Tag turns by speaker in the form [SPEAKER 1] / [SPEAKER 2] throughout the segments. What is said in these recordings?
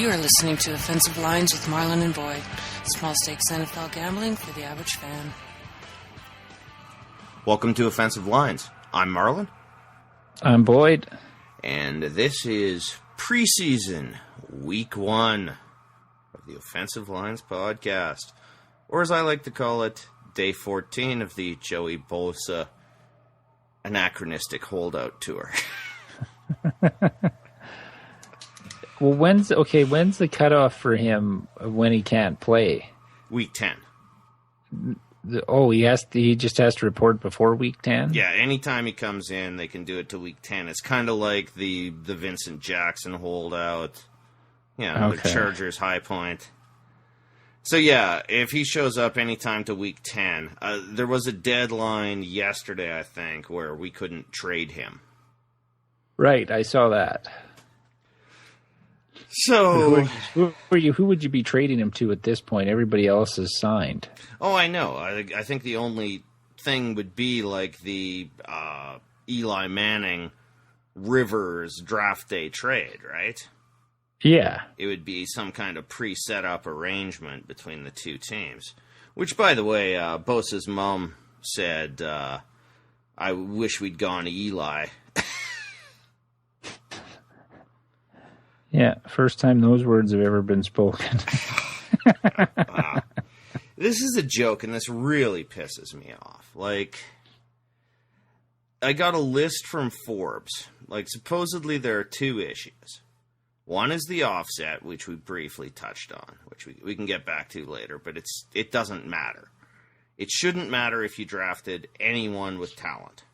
[SPEAKER 1] You are listening to Offensive Lines with Marlon and Boyd. Small stakes NFL gambling for the average fan.
[SPEAKER 2] Welcome to Offensive Lines. I'm Marlon.
[SPEAKER 3] I'm Boyd.
[SPEAKER 2] And this is Preseason, Week 1 of the Offensive Lines podcast. Or as I like to call it, Day 14 of the Joey Bosa anachronistic holdout tour.
[SPEAKER 3] Well, when's the cutoff for him when he can't play?
[SPEAKER 2] Week 10.
[SPEAKER 3] He just has to report before Week 10?
[SPEAKER 2] Yeah, anytime he comes in, they can do it to Week 10. It's kind of like the Vincent Jackson holdout. The Chargers high point. So yeah, if he shows up anytime to Week 10, there was a deadline yesterday, I think, where we couldn't trade him.
[SPEAKER 3] Right, I saw that.
[SPEAKER 2] So
[SPEAKER 3] who would you be trading him to at this point? Everybody else is signed.
[SPEAKER 2] Oh, I know. I think the only thing would be like the Eli Manning Rivers draft day trade, right?
[SPEAKER 3] Yeah.
[SPEAKER 2] It would be some kind of pre-set up arrangement between the two teams. Which, by the way, Bosa's mom said, I wish we'd gone to Eli.
[SPEAKER 3] Yeah, first time those words have ever been spoken.
[SPEAKER 2] This is a joke, and this really pisses me off. Like, I got a list from Forbes. Like, supposedly there are two issues. One is the offset, which we briefly touched on, which we can get back to later, but it doesn't matter. It shouldn't matter if you drafted anyone with talent,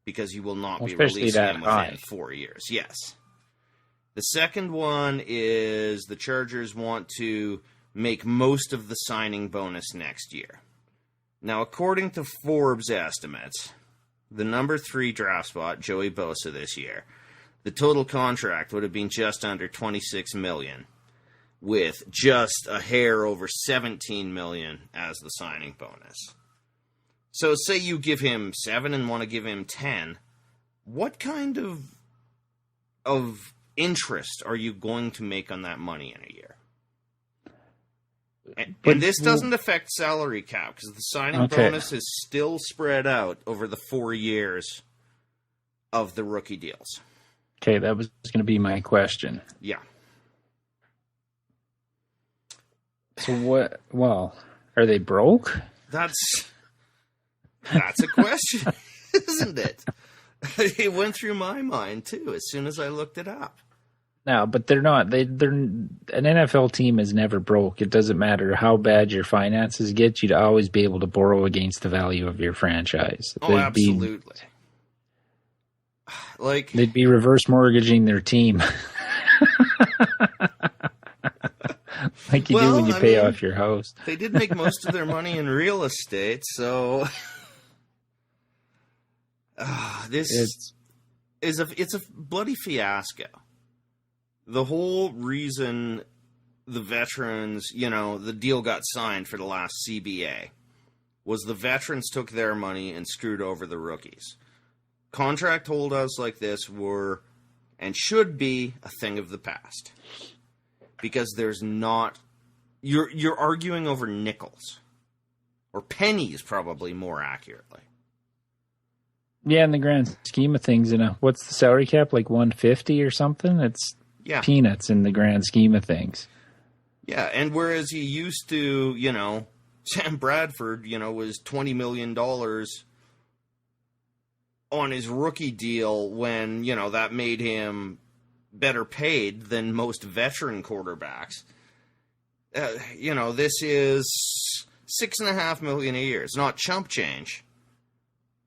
[SPEAKER 2] because you will not be releasing them within 4 years. Yes. The second one is the Chargers want to make most of the signing bonus next year. Now, according to Forbes estimates, the number 3 draft spot, Joey Bosa this year, the total contract would have been just under $26 million, with just a hair over $17 million as the signing bonus. So say you give him 7 and want to give him 10, what kind of interest are you going to make on that money in a year? And this doesn't affect salary cap, because the signing bonus is still spread out over the 4 years of the rookie deals.
[SPEAKER 3] Okay, that was going to be my question.
[SPEAKER 2] Yeah.
[SPEAKER 3] So what? Well, are they broke?
[SPEAKER 2] That's a question, isn't it? It went through my mind too as soon as I looked it up.
[SPEAKER 3] No, but they're not. They're an NFL team is never broke. It doesn't matter how bad your finances get. You'd always be able to borrow against the value of your franchise.
[SPEAKER 2] Oh, absolutely.
[SPEAKER 3] They'd be reverse mortgaging their team, like you do when you pay off your house.
[SPEAKER 2] They did make most of their money in real estate, so it's a bloody fiasco. The whole reason the veterans, the deal got signed for the last CBA was the veterans took their money and screwed over the rookies. Contract holdouts like this were and should be a thing of the past, because there's not. You're arguing over nickels or pennies, probably more accurately.
[SPEAKER 3] Yeah, in the grand scheme of things, what's the salary cap, like 150 or something? It's peanuts in the grand scheme of things.
[SPEAKER 2] Yeah, and whereas you used to, Sam Bradford, was $20 million on his rookie deal when, that made him better paid than most veteran quarterbacks. This is $6.5 million a year. It's not chump change,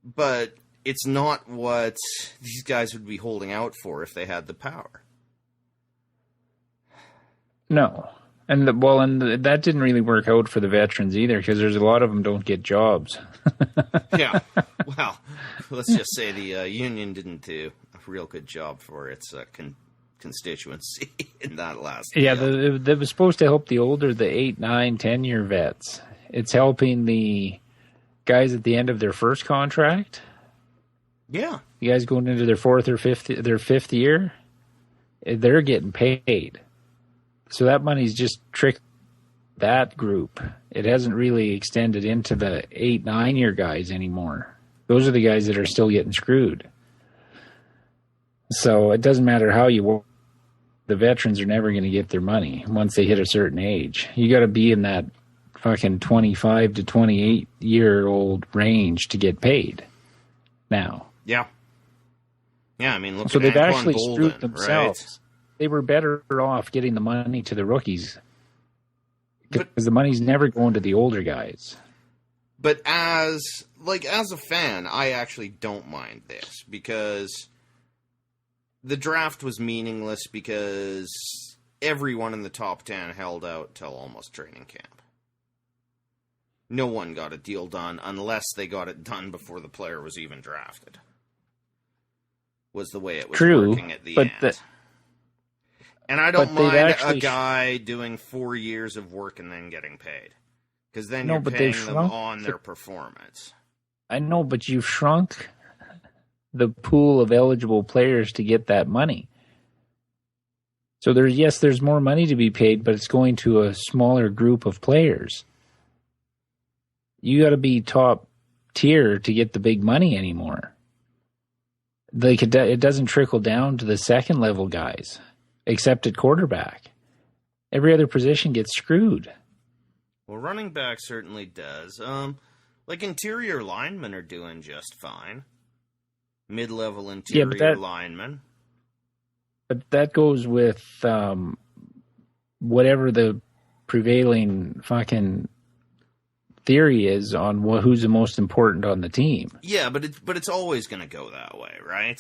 [SPEAKER 2] but it's not what these guys would be holding out for if they had the power.
[SPEAKER 3] No. And that didn't really work out for the veterans either, because there's a lot of them don't get jobs.
[SPEAKER 2] Yeah. Well, let's just say the union didn't do a real good job for its constituency in that last deal.
[SPEAKER 3] Yeah, that was supposed to help the 8, 9, 10-year vets. It's helping the guys at the end of their first contract.
[SPEAKER 2] Yeah.
[SPEAKER 3] You guys going into their fifth year, they're getting paid. So that money's just tricked that group. It hasn't really extended into the 8, 9-year guys anymore. Those are the guys that are still getting screwed. So it doesn't matter how you work. The veterans are never going to get their money once they hit a certain age. You got to be in that fucking 25 to 28-year-old range to get paid now.
[SPEAKER 2] Yeah. Yeah, I mean, look
[SPEAKER 3] so
[SPEAKER 2] at
[SPEAKER 3] they've
[SPEAKER 2] Antoine
[SPEAKER 3] actually
[SPEAKER 2] Golden,
[SPEAKER 3] screwed themselves.
[SPEAKER 2] right?
[SPEAKER 3] They were better off getting the money to the rookies because the money's never going to the older guys.
[SPEAKER 2] But as a fan, I actually don't mind this because the draft was meaningless because everyone in the top 10 held out till almost training camp. No one got a deal done unless they got it done before the player was even drafted. Was the way it was working at the end. And I don't mind a guy doing 4 years of work and then getting paid. Because then you're paying them on their performance.
[SPEAKER 3] I know, but you've shrunk the pool of eligible players to get that money. So there's more money to be paid, but it's going to a smaller group of players. You got to be top tier to get the big money anymore. It doesn't trickle down to the second level guys, except at quarterback. Every other position gets screwed.
[SPEAKER 2] Well, running back certainly does. Interior linemen are doing just fine. Mid-level interior linemen. But
[SPEAKER 3] that goes with whatever the prevailing fucking theory is on who's the most important on the team.
[SPEAKER 2] Yeah, but it's always going to go that way, right?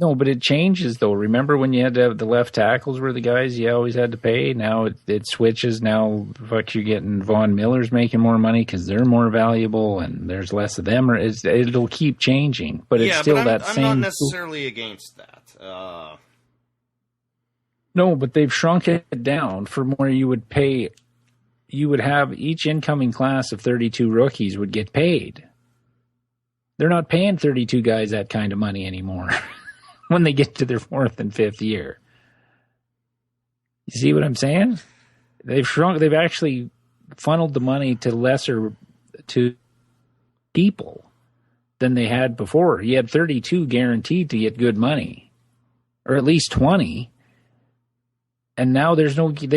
[SPEAKER 3] No, but it changes, though. Remember when you had to have the left tackles were the guys you always had to pay? Now it switches. Now, you're getting Von Miller's making more money because they're more valuable and there's less of them. Or it'll keep changing, but it's still that same...
[SPEAKER 2] I'm not necessarily against that.
[SPEAKER 3] No, but they've shrunk it down from where you would pay... You would have each incoming class of 32 rookies would get paid. They're not paying 32 guys that kind of money anymore. When they get to their 4th and 5th year. You see what I'm saying? They've actually funneled the money to people than they had before. You had 32 guaranteed to get good money, or at least 20. And now they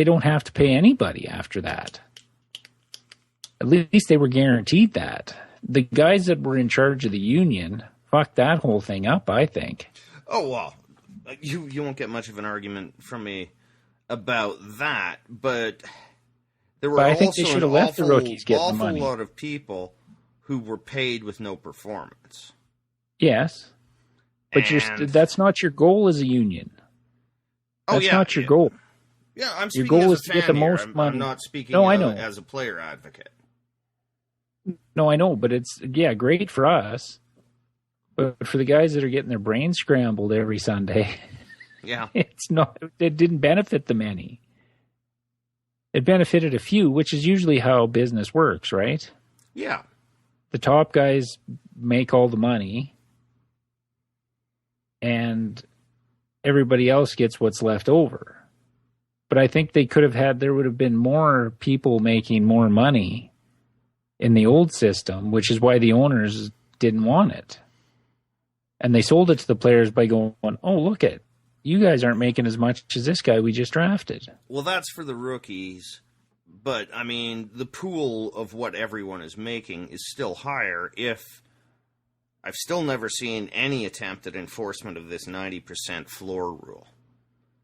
[SPEAKER 3] don't have to pay anybody after that. At least they were guaranteed that. The guys that were in charge of the union fucked that whole thing up, I think.
[SPEAKER 2] Oh, well, you won't get much of an argument from me about that, but there were also an awful lot of people who were paid with no performance.
[SPEAKER 3] Yes, but that's not your goal as a union. That's not your goal.
[SPEAKER 2] Yeah, I'm speaking your goal is to get the most money. I'm not speaking as a player advocate.
[SPEAKER 3] No, I know, but it's great for us. But for the guys that are getting their brains scrambled every Sunday, it's not. It didn't benefit them any. It benefited a few, which is usually how business works, right?
[SPEAKER 2] Yeah.
[SPEAKER 3] The top guys make all the money, and everybody else gets what's left over. But I think there would have been more people making more money in the old system, which is why the owners didn't want it. And they sold it to the players by going, oh, look at, you guys aren't making as much as this guy we just drafted.
[SPEAKER 2] Well, that's for the rookies. But, I mean, the pool of what everyone is making is still higher if I've still never seen any attempt at enforcement of this 90% floor rule.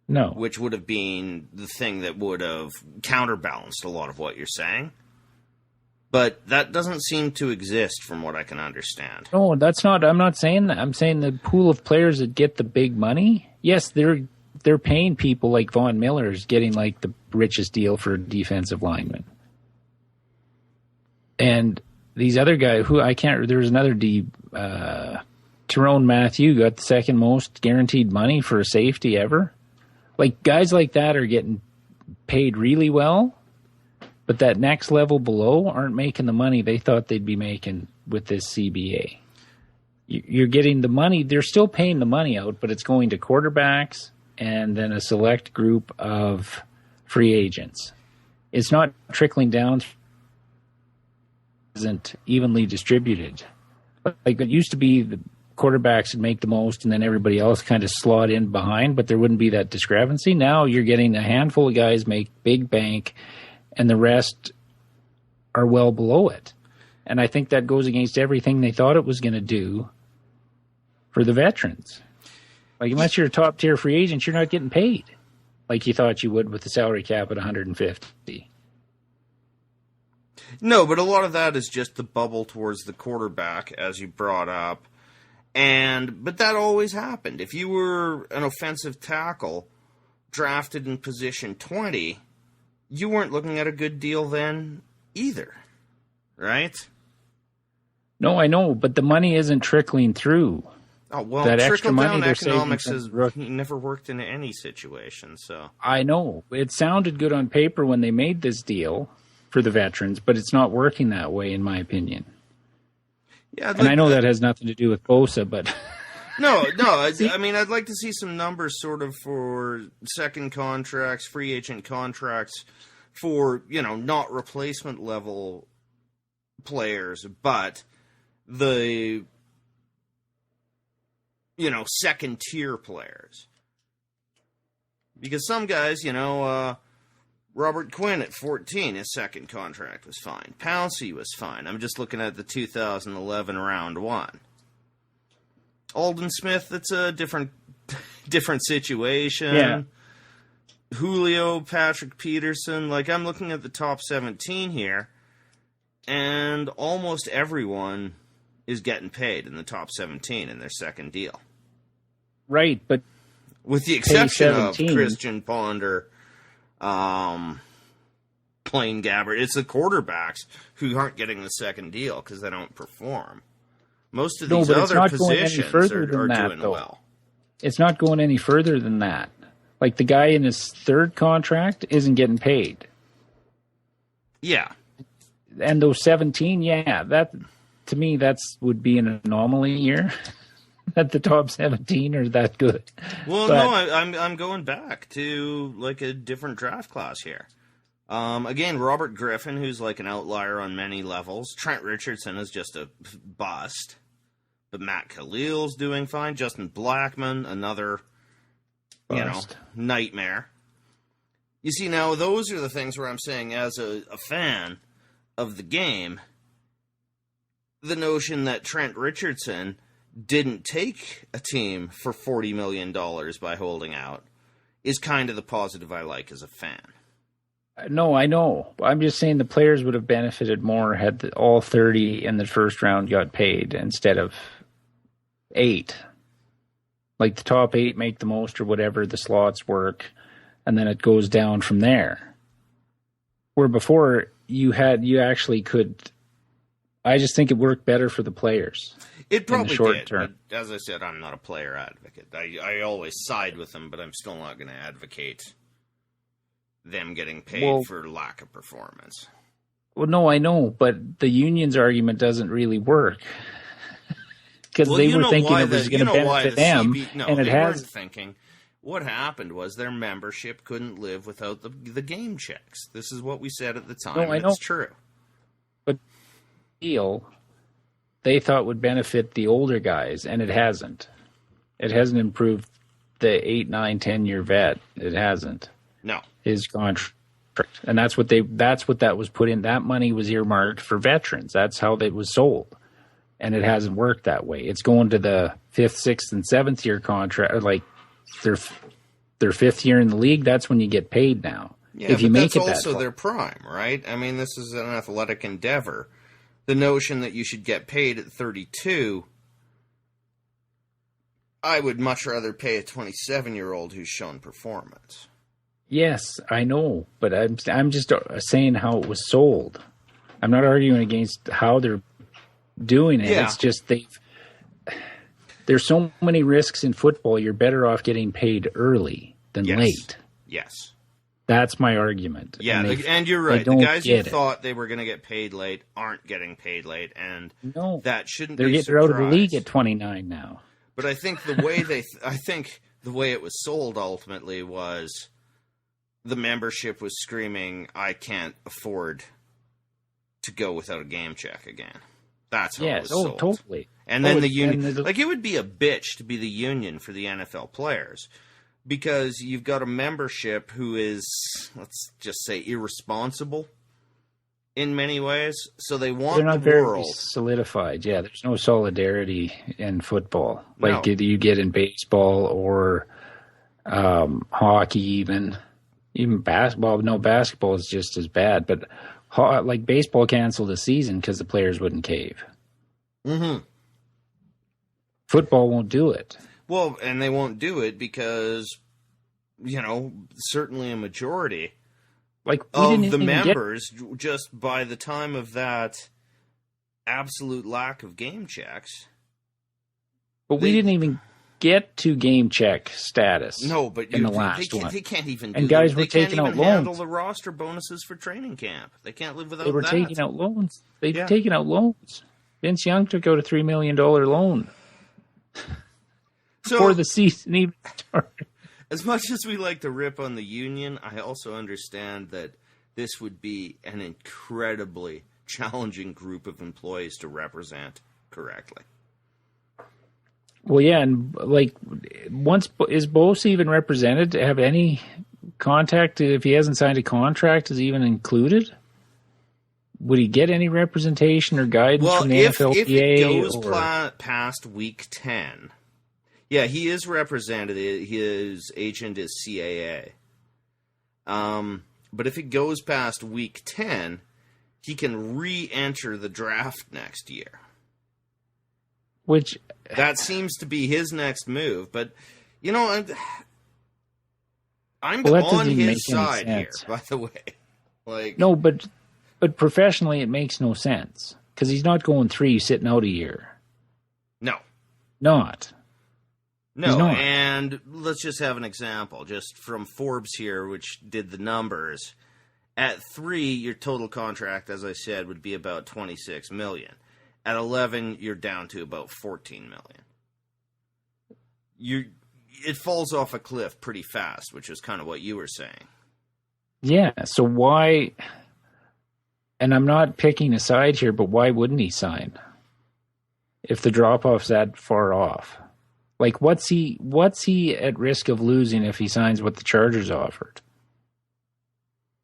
[SPEAKER 3] No.
[SPEAKER 2] Which would have been the thing that would have counterbalanced a lot of what you're saying. But that doesn't seem to exist from what I can understand.
[SPEAKER 3] No, I'm not saying that. I'm saying the pool of players that get the big money, yes, they're paying people like Von Miller's getting like the richest deal for a defensive lineman. And these other guys there was another Tyrone Matthew got the second most guaranteed money for a safety ever. Like guys like that are getting paid really well. But that next level below aren't making the money they thought they'd be making with this CBA. You're getting the money. They're still paying the money out, but it's going to quarterbacks and then a select group of free agents. It's not trickling down, isn't evenly distributed. Like it used to be, the quarterbacks would make the most and then everybody else kind of slot in behind, but there wouldn't be that discrepancy. Now you're getting a handful of guys make big bank and the rest are well below it. And I think that goes against everything they thought it was going to do for the veterans. Like, unless you're a top tier free agent, you're not getting paid like you thought you would with the salary cap at 150.
[SPEAKER 2] No, but a lot of that is just the bubble towards the quarterback, as you brought up. But that always happened. If you were an offensive tackle drafted in position 20, you weren't looking at a good deal then either, right?
[SPEAKER 3] No, I know, but the money isn't trickling through.
[SPEAKER 2] Oh, well,
[SPEAKER 3] that extra money
[SPEAKER 2] trickle-down economics
[SPEAKER 3] has
[SPEAKER 2] never worked in any situation, so... I
[SPEAKER 3] know. It sounded good on paper when they made this deal for the veterans, but it's not working that way, in my opinion. Yeah, and I know that has nothing to do with Bosa, but...
[SPEAKER 2] No, I mean, I'd like to see some numbers sort of for second contracts, free agent contracts for, not replacement level players, but the... second tier players. Because some guys, Robert Quinn at 14, his second contract was fine. Pouncey was fine. I'm just looking at the 2011 round one. Alden Smith, it's a different situation. Yeah. Julio, Patrick Peterson, I'm looking at the top 17 here, and almost everyone is getting paid in the top 17 in their second deal.
[SPEAKER 3] Right, but...
[SPEAKER 2] with the exception of Christian Ponder, Blaine Gabbert. It's the quarterbacks who aren't getting the second deal because they don't perform. Most of these other positions are doing well.
[SPEAKER 3] It's not going any further than that. Like, the guy in his third contract isn't getting paid.
[SPEAKER 2] Yeah.
[SPEAKER 3] And those 17, that... to me, would be an anomaly year. That the top 17 are that good.
[SPEAKER 2] Well, no, I'm going back to a different draft class here. Again, Robert Griffin, who's an outlier on many levels. Trent Richardson is just a bust, but Matt Khalil's doing fine. Justin Blackmon, another bust. Nightmare. You see, now those are the things where I'm saying, as a fan of the game, the notion that Trent Richardson didn't take a team for $40 million by holding out is kind of the positive I like as a fan.
[SPEAKER 3] No, I know. I'm just saying the players would have benefited more had all 30 in the first round got paid instead of 8. Like, the top 8 make the most or whatever, the slots work, and then it goes down from there. Where before, you actually could... I just think it worked better for the players.
[SPEAKER 2] It probably
[SPEAKER 3] in the short
[SPEAKER 2] did.
[SPEAKER 3] term.
[SPEAKER 2] But as I said, I'm not a player advocate. I always side with them, but I'm still not going to advocate them getting paid for lack of performance.
[SPEAKER 3] Well, no, I know, but the union's argument doesn't really work. Because they were thinking it was going to benefit them, and it has.
[SPEAKER 2] Thinking what happened was their membership couldn't live without the game checks. This is what we said at the time.
[SPEAKER 3] No, I know.
[SPEAKER 2] It's true.
[SPEAKER 3] But deal they thought would benefit the older guys, and it hasn't. It hasn't improved the 8, 9, 10-year vet. It hasn't.
[SPEAKER 2] No.
[SPEAKER 3] His contract. And that's what that was put in. That money was earmarked for veterans. That's how it was sold. And it hasn't worked that way. It's going to the 5th, 6th, and 7th year contract. Like, their 5th year in the league, that's when you get paid now.
[SPEAKER 2] Yeah,
[SPEAKER 3] if you
[SPEAKER 2] but
[SPEAKER 3] make
[SPEAKER 2] that's
[SPEAKER 3] it that
[SPEAKER 2] also
[SPEAKER 3] far.
[SPEAKER 2] their prime, right? I mean, this is an athletic endeavor. The notion that you should get paid at 32, I would much rather pay a 27-year-old who's shown performance.
[SPEAKER 3] Yes, I know, but I'm just saying how it was sold. I'm not arguing against how they're doing it. Yeah. It's just there's so many risks in football. You're better off getting paid early than late.
[SPEAKER 2] Yes.
[SPEAKER 3] That's my argument.
[SPEAKER 2] Yeah, and you're right. The guys who thought they were going to get paid late aren't getting paid late, and that shouldn't be a surprise.
[SPEAKER 3] They're out of the league at 29 now.
[SPEAKER 2] But I think the way I think the way it was sold ultimately was the membership was screaming, I can't afford to go without a game check again. That's how it was sold.
[SPEAKER 3] Totally.
[SPEAKER 2] And then the union, like, it would be a bitch to be the union for the NFL players, because you've got a membership who is, let's just say, irresponsible in many ways. So they want
[SPEAKER 3] They're not
[SPEAKER 2] the
[SPEAKER 3] very
[SPEAKER 2] world
[SPEAKER 3] solidified. Yeah, there's no solidarity in football like
[SPEAKER 2] No.
[SPEAKER 3] you get in baseball or hockey, even basketball. No, basketball is just as bad. But like baseball canceled the season because the players wouldn't cave.
[SPEAKER 2] Mm-hmm.
[SPEAKER 3] Football won't do it.
[SPEAKER 2] Well, and they won't do it because, certainly a majority
[SPEAKER 3] Like
[SPEAKER 2] of the members, just by the time of that absolute lack of game checks.
[SPEAKER 3] But we didn't even get to game check status.
[SPEAKER 2] No, but
[SPEAKER 3] in the last one.
[SPEAKER 2] They can't even.
[SPEAKER 3] And guys were taking out loans.
[SPEAKER 2] Handle the roster bonuses for training camp. They can't live without.
[SPEAKER 3] They were
[SPEAKER 2] that.
[SPEAKER 3] taking out loans. They've taken out loans. Vince Young took out a $3 million loan before the season even started.
[SPEAKER 2] As much as we like to rip on the union, I also understand that this would be an incredibly challenging group of employees to represent correctly.
[SPEAKER 3] Well, yeah, and like, is Bosa even represented to have any contact? If he hasn't signed a contract, is he even included? Would he get any representation or guidance from the NFLPA?
[SPEAKER 2] If it goes past week 10, yeah, he is represented. His agent is CAA. But if it goes past week 10, he can re-enter the draft next year.
[SPEAKER 3] Which
[SPEAKER 2] that seems to be his next move. But, I'm on his side here, by the way. Like,
[SPEAKER 3] no, but professionally it makes no sense because he's not going 3 sitting out a year.
[SPEAKER 2] No.
[SPEAKER 3] Not.
[SPEAKER 2] No, and let's just have an example, just from Forbes here, which did the numbers. At 3, your total contract, as I said, would be about $26 million. At 11, you're down to about $14 million. It falls off a cliff pretty fast, which is kind of what you were saying.
[SPEAKER 3] Yeah, so why? And I'm not picking a side here, but why wouldn't he sign if the drop-off's that far off? Like, what's he at risk of losing if he signs what the Chargers offered?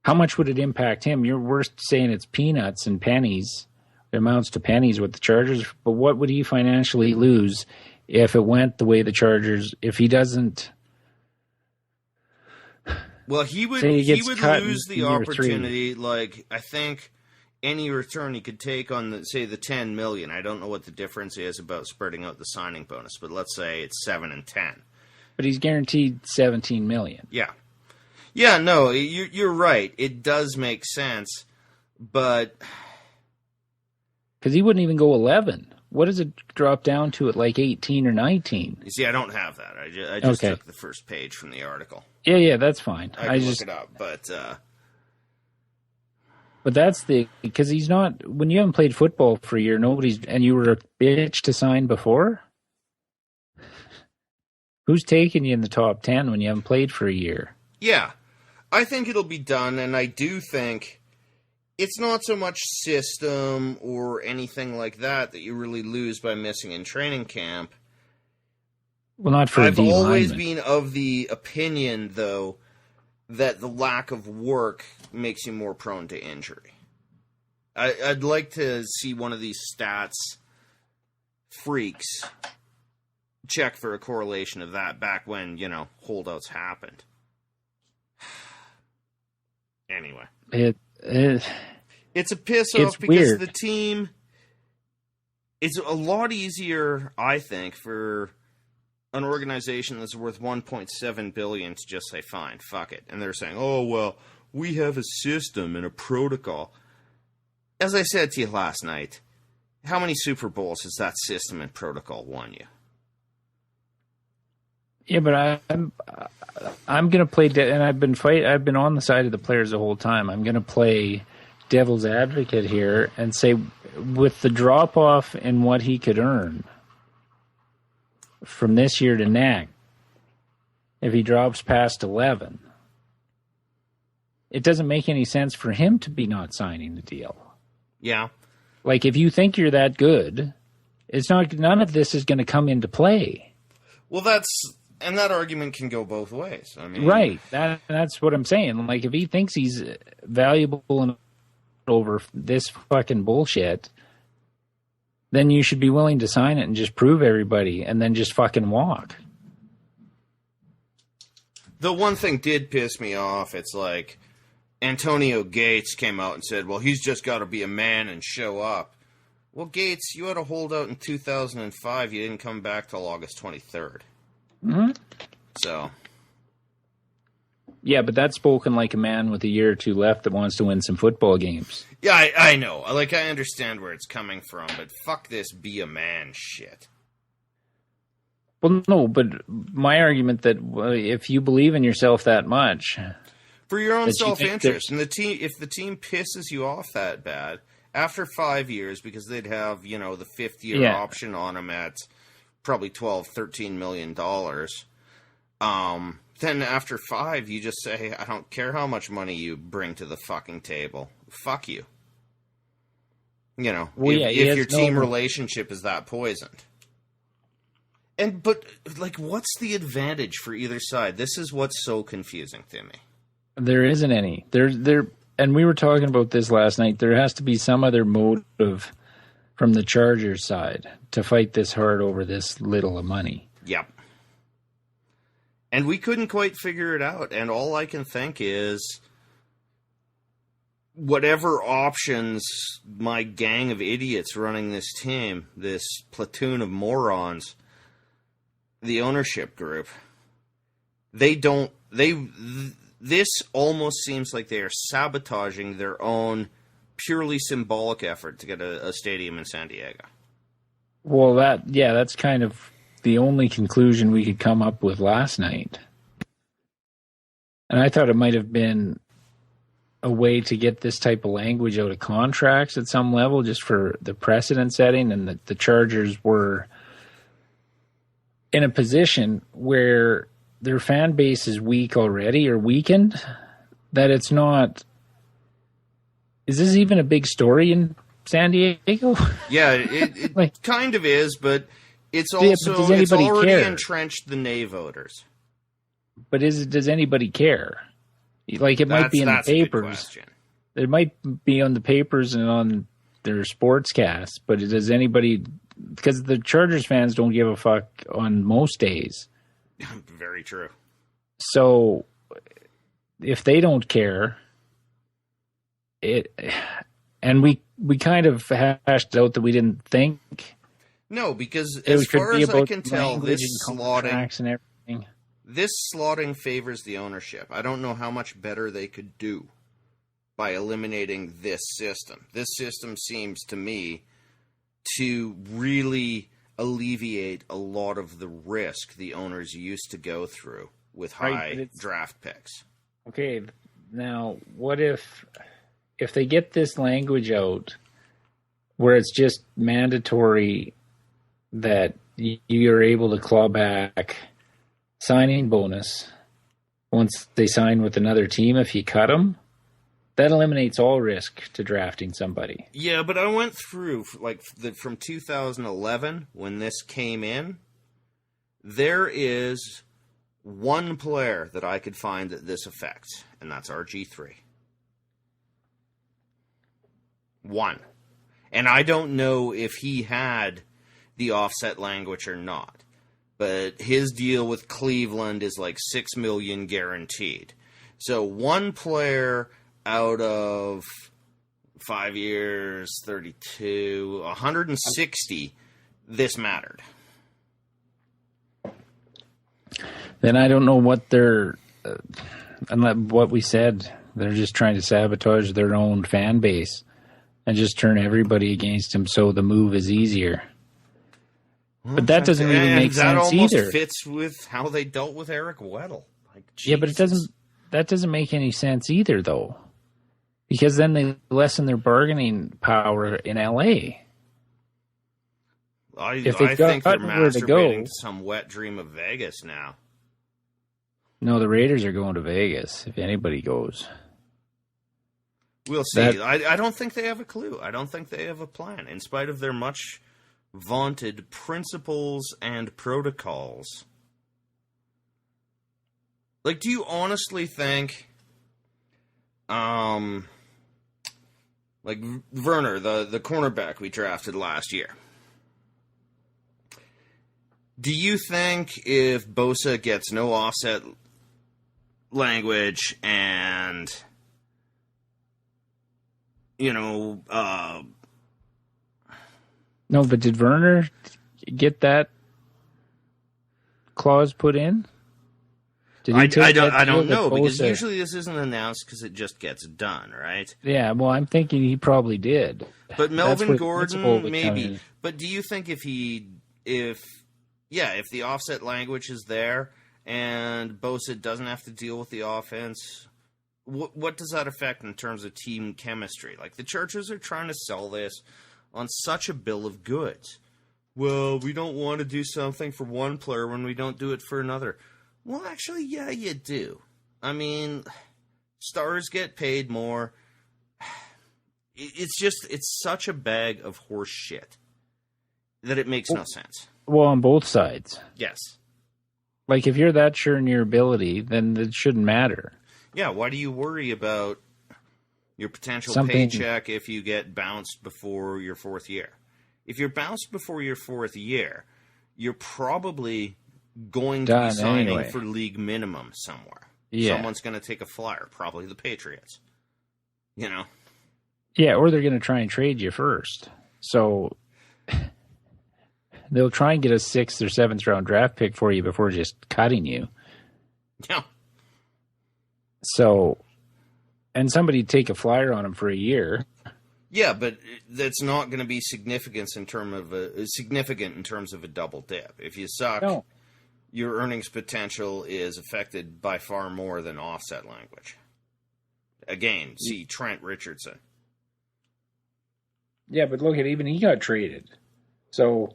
[SPEAKER 3] How much would it impact him? We're saying it's peanuts and pennies. It amounts to pennies with the Chargers, but what would he financially lose if it went the way the Chargers, if he doesn't?
[SPEAKER 2] Well, he would lose the opportunity. Like, I think any return he could take on the $10 million. I don't know what the difference is about spreading out the signing bonus, but let's say it's 7 and 10.
[SPEAKER 3] But he's guaranteed $17 million.
[SPEAKER 2] Yeah. Yeah, no, you're right. It does make sense, but
[SPEAKER 3] because he wouldn't even go 11. What does it drop down to at like 18 or 19?
[SPEAKER 2] You see, I don't have that. I just took the first page from the article.
[SPEAKER 3] Yeah, that's fine.
[SPEAKER 2] I just look it up, but
[SPEAKER 3] that's because he's not. When you haven't played football for a year, and you were a bitch to sign before. Who's taking you in the top 10 when you haven't played for a year?
[SPEAKER 2] Yeah, I think it'll be done, and I do think it's not so much system or anything like that you really lose by missing in training camp.
[SPEAKER 3] Well, not for
[SPEAKER 2] I've always been of the opinion, though, that the lack of work makes you more prone to injury. I'd like to see one of these stats freaks check for a correlation of that back when, holdouts happened. Anyway. It's a piss off because
[SPEAKER 3] weird.
[SPEAKER 2] The team, it's a lot easier, I think, for an organization that's worth $1.7 billion to just say, fine, fuck it. And they're saying, oh, well, we have a system and a protocol. As I said to you last night, how many Super Bowls has that system and protocol won you?
[SPEAKER 3] Yeah, but I'm going to play, and I've been on the side of the players the whole time. I'm going to play devil's advocate here and say, with the drop off in what he could earn from this year to next, if he drops past 11, it doesn't make any sense for him to be not signing the deal.
[SPEAKER 2] Yeah.
[SPEAKER 3] Like, if you think you're that good, it's not. None of this is going to come into play.
[SPEAKER 2] Well, that argument can go both ways. I mean,
[SPEAKER 3] right. That's what I'm saying. Like, if he thinks he's valuable and over this fucking bullshit, then you should be willing to sign it and just prove everybody, and then just fucking walk.
[SPEAKER 2] The one thing did piss me off. It's like Antonio Gates came out and said, well, he's just got to be a man and show up. Well, Gates, you had a holdout in 2005. You didn't come back till August 23rd.
[SPEAKER 3] Mm-hmm.
[SPEAKER 2] So.
[SPEAKER 3] Yeah, but that's spoken like a man with a year or two left that wants to win some football games.
[SPEAKER 2] Yeah, I know. Like, I understand where it's coming from, but fuck this be a man shit.
[SPEAKER 3] Well, no, but my argument that if you believe in yourself that much...
[SPEAKER 2] For your own self-interest, and if the team pisses you off that bad, after 5 years, because they'd have, the fifth-year option on them at probably $12, $13 million, then after 5, you just say, I don't care how much money you bring to the fucking table. Fuck you. If your team relationship is that poisoned. But what's the advantage for either side? This is what's so confusing to me.
[SPEAKER 3] There isn't any. And we were talking about this last night. There has to be some other motive from the Chargers side to fight this hard over this little of money.
[SPEAKER 2] Yep. And we couldn't quite figure it out. And all I can think is whatever options my gang of idiots running this team, this platoon of morons, the ownership group, this almost seems like they are sabotaging their own purely symbolic effort to get a stadium in San Diego.
[SPEAKER 3] Well, that's kind of the only conclusion we could come up with last night. And I thought it might have been a way to get this type of language out of contracts at some level, just for the precedent setting, and that the Chargers were in a position where their fan base is weak already, or weakened, that it's not... Is this even a big story in San Diego?
[SPEAKER 2] Yeah, it kind of is, but it's also it's already entrenched the nay voters.
[SPEAKER 3] But does anybody care? Like, it might be in the papers. It might be on the papers and on their sportscasts, but does anybody... Because the Chargers fans don't give a fuck on most days.
[SPEAKER 2] Very true.
[SPEAKER 3] So, if they don't care, and we kind of hashed out that we didn't think.
[SPEAKER 2] No, because as far as I can tell, this slotting favors the ownership. I don't know how much better they could do by eliminating this system. This system seems to me to really alleviate a lot of the risk the owners used to go through with high draft picks.
[SPEAKER 3] Okay, now what if they get this language out where it's just mandatory that you're able to claw back signing bonus once they sign with another team if you cut them? That eliminates all risk to drafting somebody.
[SPEAKER 2] Yeah, but I went through, from 2011, when this came in, there is one player that I could find that this affects, and that's RG3. One. And I don't know if he had the offset language or not, but his deal with Cleveland is like $6 million guaranteed. So one player out of 5 years, 32, 160, this mattered.
[SPEAKER 3] Then I don't know what they're, what we said, they're just trying to sabotage their own fan base and just turn everybody against him so the move is easier. But that doesn't really make sense either. That almost
[SPEAKER 2] fits with how they dealt with Eric Weddle.
[SPEAKER 3] Yeah, but that doesn't make any sense either, though. Because then they lessen their bargaining power in LA.
[SPEAKER 2] I think they're masturbating to some wet dream of Vegas now.
[SPEAKER 3] No, the Raiders are going to Vegas, if anybody goes.
[SPEAKER 2] We'll see. I don't think they have a clue. I don't think they have a plan, in spite of their much vaunted principles and protocols. Like, do you honestly think, like Werner, the cornerback we drafted last year, do you think if Bosa gets no offset language and,
[SPEAKER 3] No, but did Werner get that clause put in?
[SPEAKER 2] I don't know, because usually this isn't announced because it just gets done, right?
[SPEAKER 3] Yeah, well, I'm thinking he probably did.
[SPEAKER 2] But Melvin Gordon, maybe. But do you think if the offset language is there and Bosa doesn't have to deal with the offense, what does that affect in terms of team chemistry? Like, the Chargers are trying to sell this on such a bill of goods. Well, we don't want to do something for one player when we don't do it for another. Well, actually, yeah, you do. I mean, stars get paid more. It's such a bag of horse shit that it makes no sense.
[SPEAKER 3] Well, on both sides.
[SPEAKER 2] Yes.
[SPEAKER 3] Like, if you're that sure in your ability, then it shouldn't matter.
[SPEAKER 2] Yeah, why do you worry about your potential paycheck if you get bounced before your fourth year? If you're bounced before your fourth year, you're probably going to be signing for league minimum somewhere. Yeah. Someone's going to take a flyer, probably the Patriots.
[SPEAKER 3] Yeah, or they're going to try and trade you first. So they'll try and get a 6th or 7th round draft pick for you before just cutting you.
[SPEAKER 2] Yeah.
[SPEAKER 3] So, and somebody take a flyer on him for a year.
[SPEAKER 2] Yeah, but that's not going to be significant in terms of a double dip. If you suck, your earnings potential is affected by far more than offset language. Again, see Trent Richardson.
[SPEAKER 3] Yeah, but look at even he got traded. So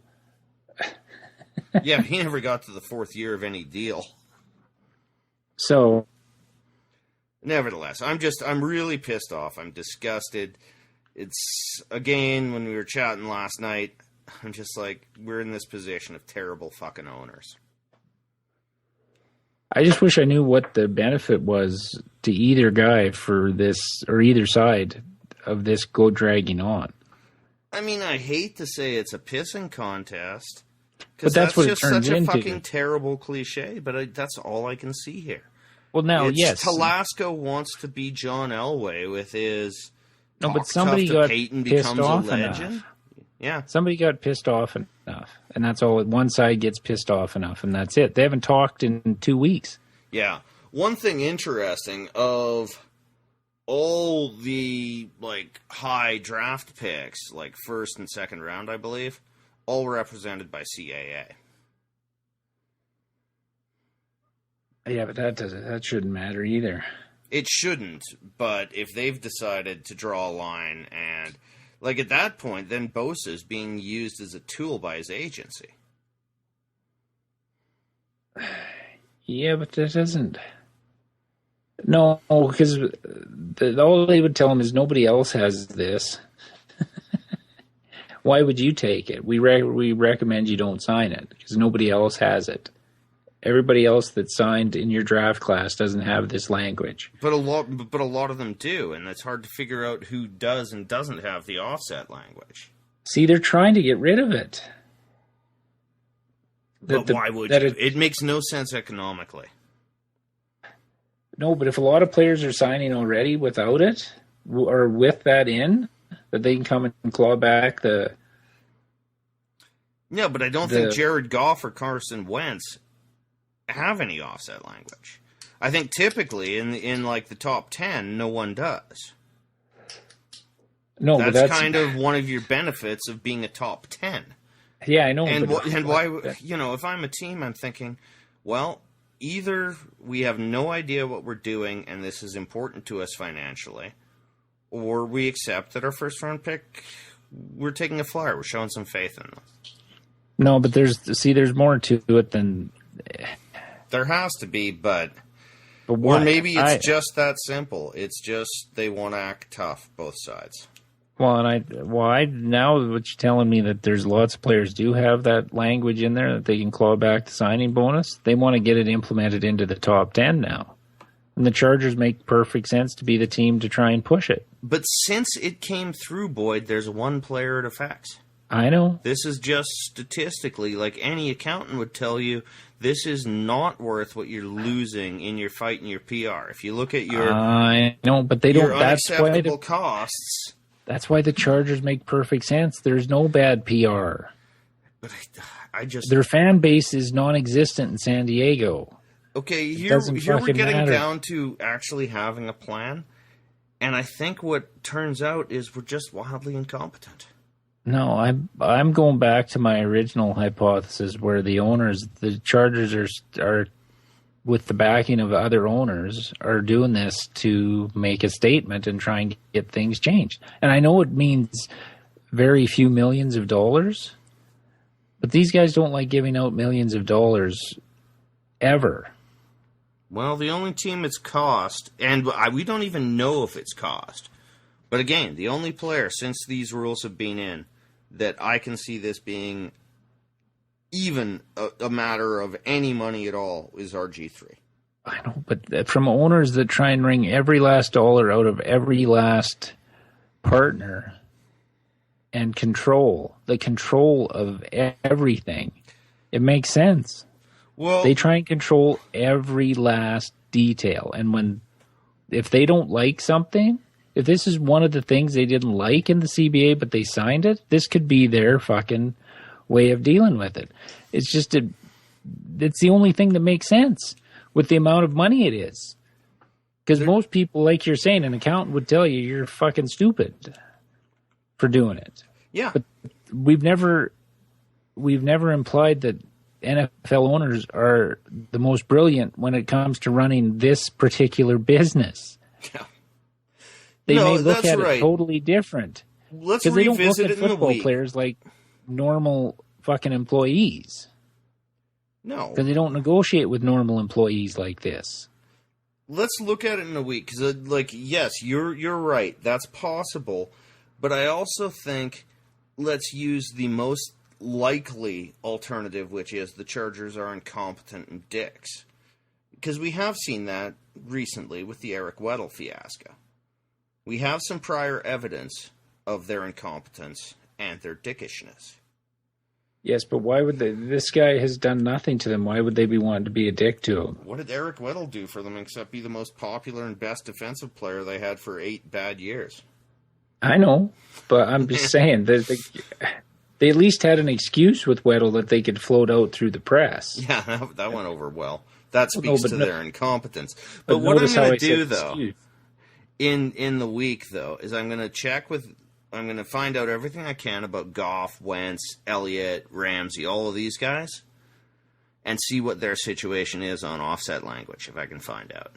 [SPEAKER 2] yeah, he never got to the fourth year of any deal.
[SPEAKER 3] So
[SPEAKER 2] nevertheless, I'm really pissed off. I'm disgusted. It's, again, when we were chatting last night, I'm just like, we're in this position of terrible fucking owners.
[SPEAKER 3] I just wish I knew what the benefit was to either guy for this, or either side of this go dragging on.
[SPEAKER 2] I mean, I hate to say it's a pissing contest,
[SPEAKER 3] but that's what
[SPEAKER 2] just
[SPEAKER 3] it turns
[SPEAKER 2] such a
[SPEAKER 3] into.
[SPEAKER 2] Fucking terrible cliche, but that's all I can see here.
[SPEAKER 3] Well, now,
[SPEAKER 2] yes. Talasco wants to be John Elway with his...
[SPEAKER 3] No, but somebody got pissed off
[SPEAKER 2] enough. Yeah.
[SPEAKER 3] Somebody got pissed off enough. And that's all. One side gets pissed off enough, and that's it. They haven't talked in 2 weeks.
[SPEAKER 2] Yeah. One thing interesting, of all the, like, high draft picks, like first and second round, I believe, all represented by CAA.
[SPEAKER 3] Yeah, but that shouldn't matter either.
[SPEAKER 2] It shouldn't, but if they've decided to draw a line, and, like, at that point, then Bosa's being used as a tool by his agency.
[SPEAKER 3] Yeah, but that doesn't... No, because all they would tell him is nobody else has this. Why would you take it? We recommend you don't sign it, because nobody else has it. Everybody else that signed in your draft class doesn't have this language.
[SPEAKER 2] But a lot of them do, and it's hard to figure out who does and doesn't have the offset language.
[SPEAKER 3] See, they're trying to get rid of it.
[SPEAKER 2] But why would you? It makes no sense economically.
[SPEAKER 3] No, but if a lot of players are signing already without it, or with that in, that they can come and claw back the...
[SPEAKER 2] No, but I don't think Jared Goff or Carson Wentz have any offset language. I think typically in like the top 10, no one does.
[SPEAKER 3] No,
[SPEAKER 2] that's kind of one of your benefits of being a top 10.
[SPEAKER 3] Yeah, I know.
[SPEAKER 2] And why, if I'm a team, I'm thinking, well, either we have no idea what we're doing and this is important to us financially, or we accept that our first round pick, we're taking a flyer. We're showing some faith in them.
[SPEAKER 3] No, but there's more to it than...
[SPEAKER 2] There has to be, but
[SPEAKER 3] But why?
[SPEAKER 2] Or maybe it's just that simple. It's just they want to act tough, both sides.
[SPEAKER 3] Well, now what you're telling me that there's lots of players do have that language in there that they can claw back the signing bonus. They want to get it implemented into the top 10 now. And the Chargers make perfect sense to be the team to try and push it.
[SPEAKER 2] But since it came through, Boyd, there's one player it affects.
[SPEAKER 3] I know.
[SPEAKER 2] This is just statistically, like any accountant would tell you, this is not worth what you're losing in your fight and your PR. If you look at your
[SPEAKER 3] I know, but they don't. That's why
[SPEAKER 2] costs.
[SPEAKER 3] That's why the Chargers make perfect sense. There's no bad PR.
[SPEAKER 2] But I just
[SPEAKER 3] their fan base is non-existent in San Diego.
[SPEAKER 2] Okay, here we're getting down to actually having a plan, and I think what turns out is we're just wildly incompetent.
[SPEAKER 3] No, I'm going back to my original hypothesis where the Chargers are with the backing of other owners, are doing this to make a statement and try and get things changed. And I know it means very few millions of dollars, but these guys don't like giving out millions of dollars ever.
[SPEAKER 2] Well, the only team it's cost, and we don't even know if it's cost, but again, the only player since these rules have been in that I can see this being even a matter of any money at all is RG3.
[SPEAKER 3] I know, but from owners that try and wring every last dollar out of every last partner and the control of everything, it makes sense. Well, they try and control every last detail. And if they don't like something, if this is one of the things they didn't like in the CBA, but they signed it, this could be their fucking way of dealing with it. It's just it's the only thing that makes sense with the amount of money it is. Because most people, like you're saying, an accountant would tell you you're fucking stupid for doing it.
[SPEAKER 2] Yeah.
[SPEAKER 3] But we've never implied that NFL owners are the most brilliant when it comes to running this particular business.
[SPEAKER 2] Yeah.
[SPEAKER 3] They may look at it totally different.
[SPEAKER 2] Let's revisit
[SPEAKER 3] they don't look
[SPEAKER 2] it
[SPEAKER 3] at
[SPEAKER 2] in a
[SPEAKER 3] football
[SPEAKER 2] week.
[SPEAKER 3] Players like normal fucking employees.
[SPEAKER 2] No.
[SPEAKER 3] Because they don't negotiate with normal employees like this.
[SPEAKER 2] Let's look at it in a week. Because, yes, you're right. That's possible. But I also think let's use the most likely alternative, which is the Chargers are incompetent and dicks. Because we have seen that recently with the Eric Weddle fiasco. We have some prior evidence of their incompetence and their dickishness.
[SPEAKER 3] Yes, but why would they? This guy has done nothing to them. Why would they be wanting to be a dick to him?
[SPEAKER 2] What did Eric Weddle do for them except be the most popular and best defensive player they had for 8 bad years?
[SPEAKER 3] I know, but I'm just saying that they at least had an excuse with Weddle that they could float out through the press.
[SPEAKER 2] Yeah, that went over well. That speaks to their incompetence. But what I'm going to do, though, in the week, though, is I'm going to find out everything I can about Goff, Wentz, Elliott, Ramsey, all of these guys, and see what their situation is on offset language, if I can find out.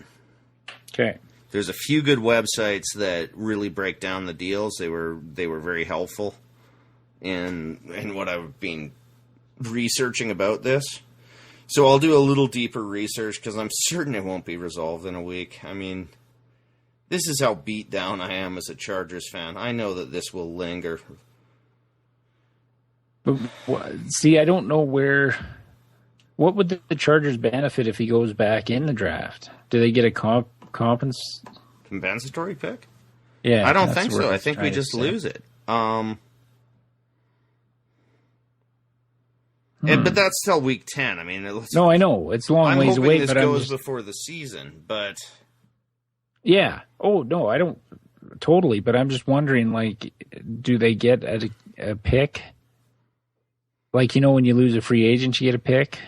[SPEAKER 3] Okay.
[SPEAKER 2] There's a few good websites that really break down the deals. They were very helpful in what I've been researching about this. So I'll do a little deeper research because I'm certain it won't be resolved in a week. I mean, this is how beat down I am as a Chargers fan. I know that this will linger.
[SPEAKER 3] But see, I don't know where. What would the Chargers benefit if he goes back in the draft? Do they get a
[SPEAKER 2] compensatory pick?
[SPEAKER 3] Yeah,
[SPEAKER 2] I don't think so. I think we just lose it. But that's till week 10. I mean,
[SPEAKER 3] no, I know it's a long ways away.
[SPEAKER 2] This
[SPEAKER 3] but
[SPEAKER 2] goes before the season, but
[SPEAKER 3] yeah. Oh no, I don't totally. But I'm just wondering, do they get a pick? Like, when you lose a free agent, you get a pick.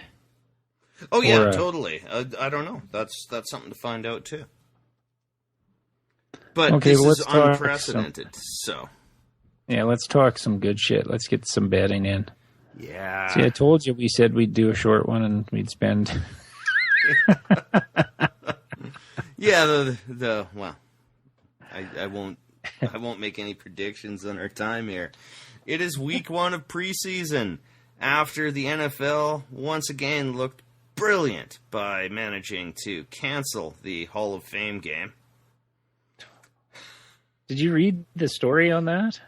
[SPEAKER 2] Oh yeah, totally. I don't know. That's something to find out too. But this is unprecedented. So
[SPEAKER 3] yeah, let's talk some good shit. Let's get some betting in.
[SPEAKER 2] Yeah.
[SPEAKER 3] See, I told you we said we'd do a short one and we'd spend.
[SPEAKER 2] Yeah, well, I won't make any predictions on our time here. It is week 1 of preseason after the NFL once again looked brilliant by managing to cancel the Hall of Fame game.
[SPEAKER 3] Did you read the story on that?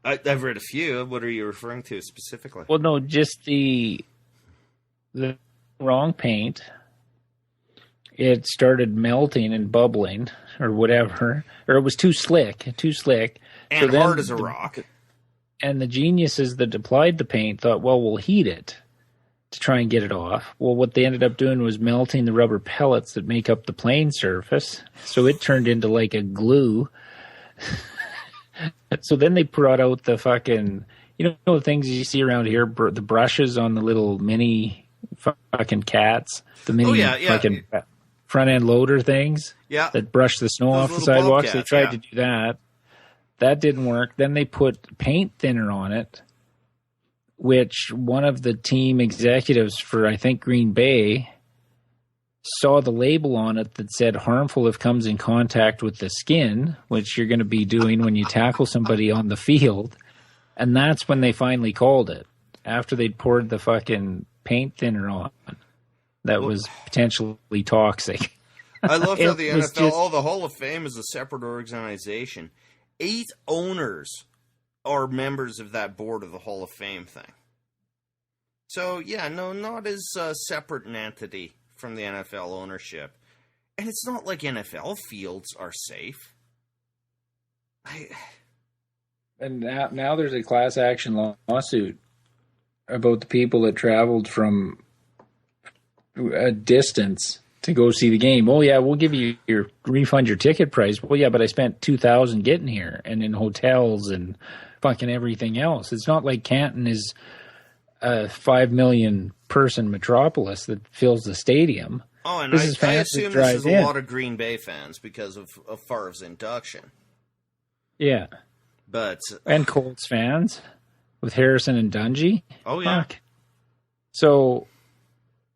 [SPEAKER 2] I've read a few. What are you referring to specifically?
[SPEAKER 3] Well, no, just the wrong paint. It started melting and bubbling or whatever, or it was too slick.
[SPEAKER 2] And so hard as a rock.
[SPEAKER 3] And the geniuses that applied the paint thought, well, we'll heat it to try and get it off. Well, what they ended up doing was melting the rubber pellets that make up the plane surface. So it turned into like a glue. So then they brought out the fucking, the things you see around here, the brushes on the little mini fucking cats, the mini fucking front end loader things that brush the snow off the sidewalks. They tried to do that. That didn't work. Then they put paint thinner on it, which one of the team executives for, I think, Green Bay saw the label on it that said harmful if comes in contact with the skin, which you're going to be doing when you tackle somebody on the field. And that's when they finally called it, after they'd poured the fucking paint thinner on that was potentially toxic.
[SPEAKER 2] I love how the NFL, the Hall of Fame is a separate organization. 8 owners are members of that board of the Hall of Fame thing. So, not as separate an entity from the NFL ownership. And it's not like NFL fields are safe.
[SPEAKER 3] And now there's a class action lawsuit about the people that traveled from a distance to go see the game. Oh yeah, we'll give you refund your ticket price. Well, yeah, but I spent $2,000 getting here and in hotels and fucking everything else. It's not like Canton is a 5 million person metropolis that fills the stadium.
[SPEAKER 2] Oh, and I assume this is a lot of Green Bay fans because of Favre's induction.
[SPEAKER 3] Yeah. And Colts fans with Harrison and Dungy.
[SPEAKER 2] Oh, yeah.
[SPEAKER 3] Fuck. So,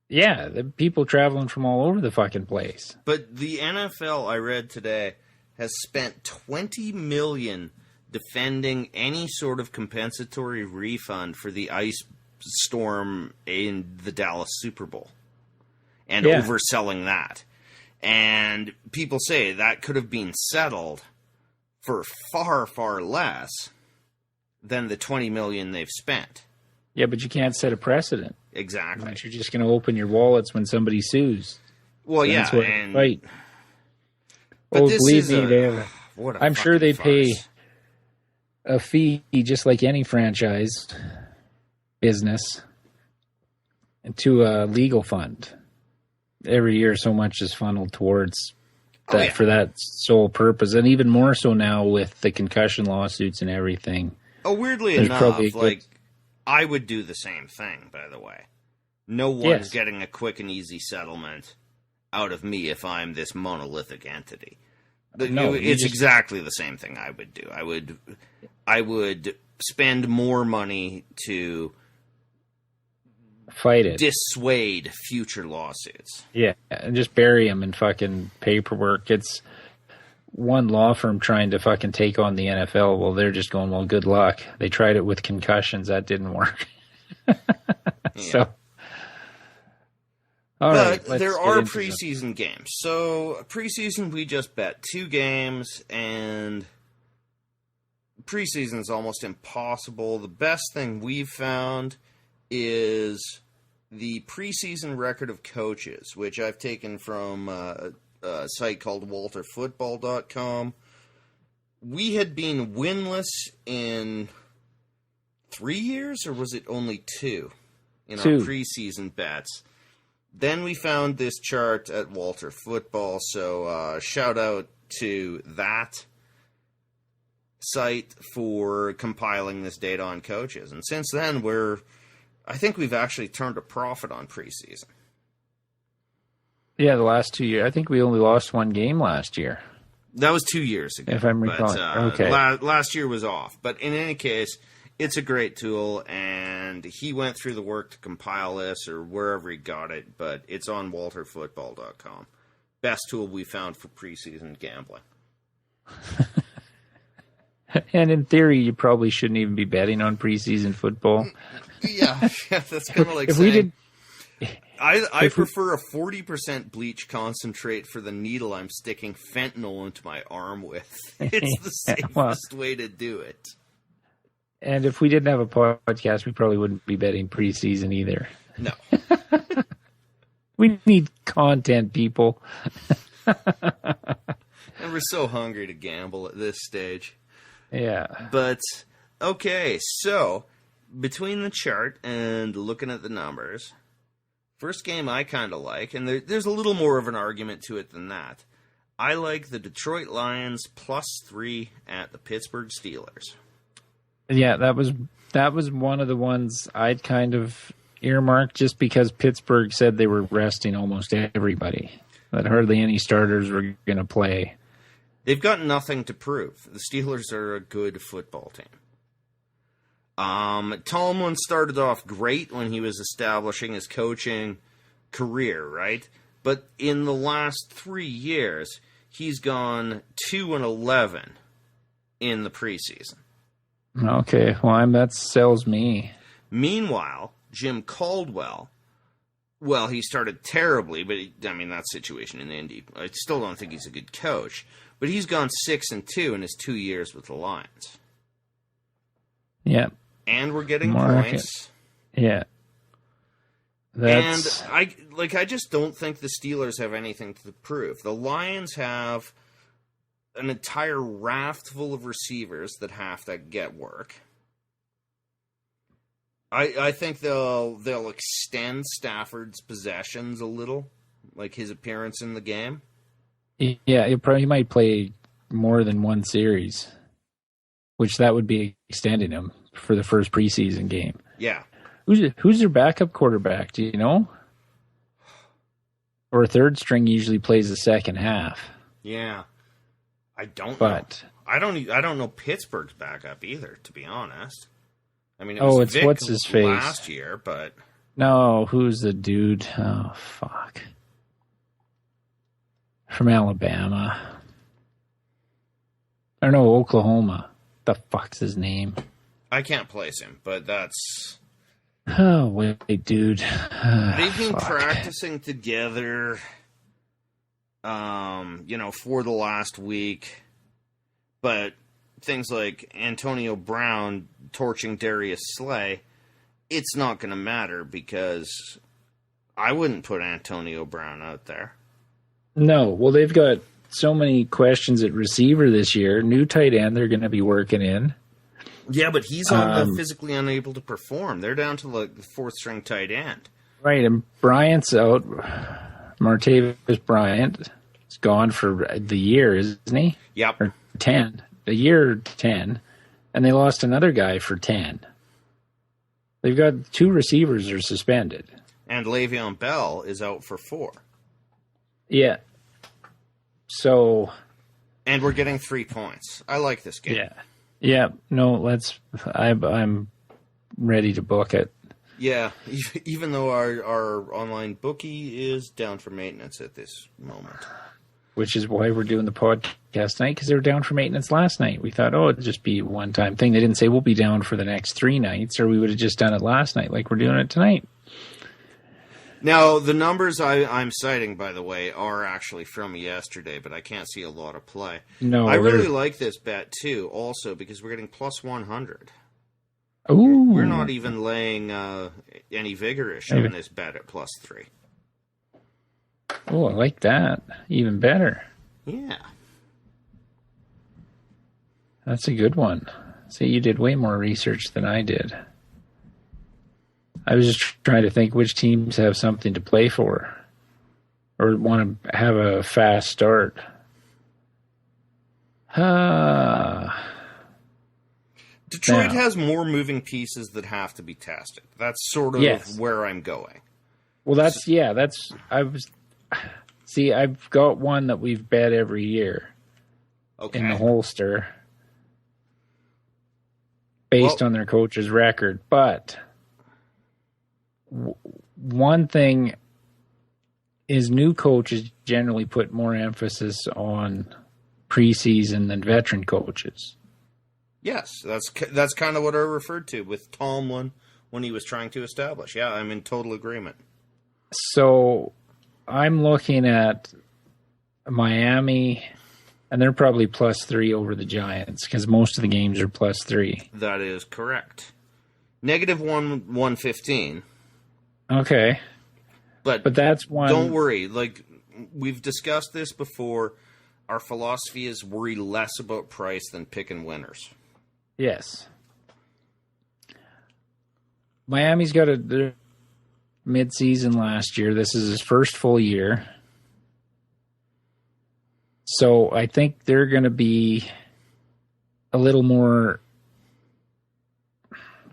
[SPEAKER 3] yeah, the people traveling from all over the fucking place.
[SPEAKER 2] But the NFL, I read today, has spent $20 million defending any sort of compensatory refund for the ice storm in the Dallas Super Bowl and overselling that. And people say that could have been settled for far, far less than the $20 million they've spent.
[SPEAKER 3] Yeah, but you can't set a precedent.
[SPEAKER 2] Exactly.
[SPEAKER 3] You're just going to open your wallets when somebody sues.
[SPEAKER 2] Well,
[SPEAKER 3] That's right.
[SPEAKER 2] But
[SPEAKER 3] believe me, I'm sure they pay a fee just like any franchise business to a legal fund. Every year, so much is funneled towards that for that sole purpose, and even more so now with the concussion lawsuits and everything.
[SPEAKER 2] Oh, weirdly enough, I would do the same thing, by the way. No one's getting a quick and easy settlement out of me if I'm this monolithic entity. It's exactly the same thing I would do. I would spend more money to
[SPEAKER 3] fight it,
[SPEAKER 2] dissuade future lawsuits.
[SPEAKER 3] Yeah, and just bury them in fucking paperwork. It's one law firm trying to fucking take on the NFL. Well, they're just going, well, good luck. They tried it with concussions. That didn't work. So,
[SPEAKER 2] but there are preseason games. So, preseason, we just bet 2 games, and preseason is almost impossible. The best thing we've found is the preseason record of coaches, which I've taken from a site called WalterFootball.com. We had been winless in 3 years, or was it only 2 in our preseason bets? Then we found this chart at Walter Football, so shout out to that site for compiling this data on coaches. And since then, I think we've actually turned a profit on preseason.
[SPEAKER 3] Yeah, the last 2 years. I think we only lost 1 game last year.
[SPEAKER 2] That was 2 years ago.
[SPEAKER 3] If I'm recalling. Okay.
[SPEAKER 2] Last year was off. But in any case, it's a great tool, and he went through the work to compile this or wherever he got it, but it's on WalterFootball.com. Best tool we found for preseason gambling.
[SPEAKER 3] And in theory, you probably shouldn't even be betting on preseason football.
[SPEAKER 2] Yeah, that's kind of like saying... I prefer a 40% bleach concentrate for the needle I'm sticking fentanyl into my arm with. It's the safest way to do it.
[SPEAKER 3] And if we didn't have a podcast, we probably wouldn't be betting preseason either.
[SPEAKER 2] No.
[SPEAKER 3] We need content, people.
[SPEAKER 2] And we're so hungry to gamble at this stage.
[SPEAKER 3] Yeah.
[SPEAKER 2] But, okay, so between the chart and looking at the numbers, first game I kind of like, and there's a little more of an argument to it than that. I like the Detroit Lions +3 at the Pittsburgh Steelers.
[SPEAKER 3] Yeah, that was one of the ones I'd kind of earmarked just because Pittsburgh said they were resting almost everybody. That hardly any starters were going to play.
[SPEAKER 2] They've got nothing to prove. The Steelers are a good football team. Tomlin started off great when he was establishing his coaching career, right? But in the last 3 years, he's gone 2-11 in the preseason.
[SPEAKER 3] Okay, well, that sells me.
[SPEAKER 2] Meanwhile, Jim Caldwell, well, he started terribly, but that situation in Indy, I still don't think he's a good coach. But he's gone 6-2 in his 2 years with the Lions.
[SPEAKER 3] Yeah.
[SPEAKER 2] And we're getting points.
[SPEAKER 3] Yeah.
[SPEAKER 2] And I just don't think the Steelers have anything to prove. The Lions have an entire raft full of receivers that have to get work. I think they'll extend Stafford's possessions a little, like his appearance in the game.
[SPEAKER 3] Yeah, he might play more than one series, which that would be extending him for the first preseason game.
[SPEAKER 2] Yeah.
[SPEAKER 3] Who's their backup quarterback? Do you know? Or third string usually plays the second half.
[SPEAKER 2] Yeah, I don't know. I don't know Pittsburgh's backup either, to be honest. It was
[SPEAKER 3] it's
[SPEAKER 2] Vic
[SPEAKER 3] what's his face
[SPEAKER 2] last year, but
[SPEAKER 3] no, who's the dude? Oh fuck. From Alabama. Or no, Oklahoma. The fuck's his name?
[SPEAKER 2] I can't place him, but that's...
[SPEAKER 3] Oh, wait, dude.
[SPEAKER 2] They've been practicing together, for the last week. But things like Antonio Brown torching Darius Slay, it's not going to matter because I wouldn't put Antonio Brown out there. No.
[SPEAKER 3] Well, they've got so many questions at receiver this year. New tight end they're going to be working in.
[SPEAKER 2] Yeah, but he's physically unable to perform. They're down to the fourth-string tight end.
[SPEAKER 3] Right, and Bryant's out. Martavis Bryant is gone for the year, isn't he?
[SPEAKER 2] Yep.
[SPEAKER 3] Or 10. A year 10. And they lost another guy for 10. They've got 2 receivers are suspended.
[SPEAKER 2] And Le'Veon Bell is out for 4.
[SPEAKER 3] Yeah. So...
[SPEAKER 2] And we're getting 3 points. I like this game.
[SPEAKER 3] Yeah. Yeah, no, I'm ready to book it.
[SPEAKER 2] Yeah, even though our online bookie is down for maintenance at this moment.
[SPEAKER 3] Which is why we're doing the podcast tonight, because they were down for maintenance last night. We thought, it'd just be a one-time thing. They didn't say we'll be down for the next 3 nights, or we would have just done it last night like we're doing it tonight.
[SPEAKER 2] Now, the numbers I'm citing, by the way, are actually from yesterday, but I can't see a lot of play.
[SPEAKER 3] No,
[SPEAKER 2] I really like this bet, too, also, because we're getting +100.
[SPEAKER 3] Ooh.
[SPEAKER 2] We're not even laying any vigorish on this bet at +3.
[SPEAKER 3] Oh, I like that. Even better.
[SPEAKER 2] Yeah.
[SPEAKER 3] That's a good one. See, you did way more research than I did. I was just trying to think which teams have something to play for or want to have a fast start.
[SPEAKER 2] Detroit has more moving pieces that have to be tested. That's sort of where I'm going.
[SPEAKER 3] Well, I've got one that we've bet every year in the holster based on their coach's record, but one thing is new coaches generally put more emphasis on preseason than veteran coaches.
[SPEAKER 2] Yes, that's kind of what I referred to with Tomlin when he was trying to establish. Yeah, I'm in total agreement.
[SPEAKER 3] So I'm looking at Miami, and they're probably +3 over the Giants because most of the games are +3.
[SPEAKER 2] That is correct. -115.
[SPEAKER 3] Okay. But that's one.
[SPEAKER 2] Don't worry. Like, we've discussed this before. Our philosophy is worry less about price than picking winners.
[SPEAKER 3] Yes. Miami's got a mid-season last year. This is his first full year. So I think they're going to be a little more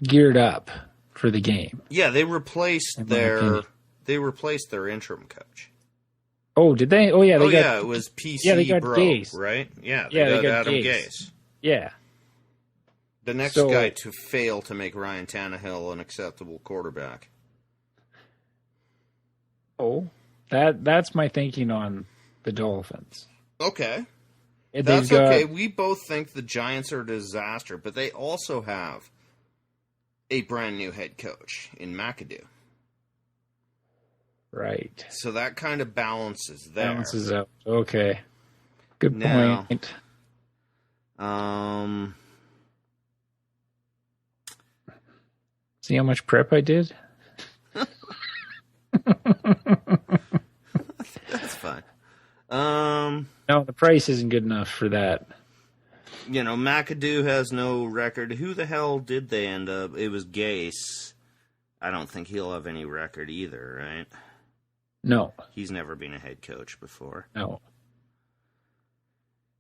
[SPEAKER 3] geared up for the game.
[SPEAKER 2] Yeah, they replaced their interim coach.
[SPEAKER 3] Oh, did they? Oh, yeah.
[SPEAKER 2] It was PC.
[SPEAKER 3] Yeah, they got
[SPEAKER 2] Bro,
[SPEAKER 3] Gase.
[SPEAKER 2] right? Yeah,
[SPEAKER 3] they got
[SPEAKER 2] Adam
[SPEAKER 3] Gase.
[SPEAKER 2] Gase.
[SPEAKER 3] Yeah.
[SPEAKER 2] The next guy to fail to make Ryan Tannehill an acceptable quarterback.
[SPEAKER 3] Oh, that's my thinking on the Dolphins.
[SPEAKER 2] Okay.
[SPEAKER 3] That's
[SPEAKER 2] okay. We both think the Giants are a disaster, but they also have a brand new head coach in McAdoo.
[SPEAKER 3] Right.
[SPEAKER 2] So that kind of balances there.
[SPEAKER 3] Balances out. Okay. Good point. See how much prep I did?
[SPEAKER 2] That's fine.
[SPEAKER 3] No, the price isn't good enough for that.
[SPEAKER 2] McAdoo has no record. Who the hell did they end up? It was Gase. I don't think he'll have any record either, right?
[SPEAKER 3] No.
[SPEAKER 2] He's never been a head coach before.
[SPEAKER 3] No.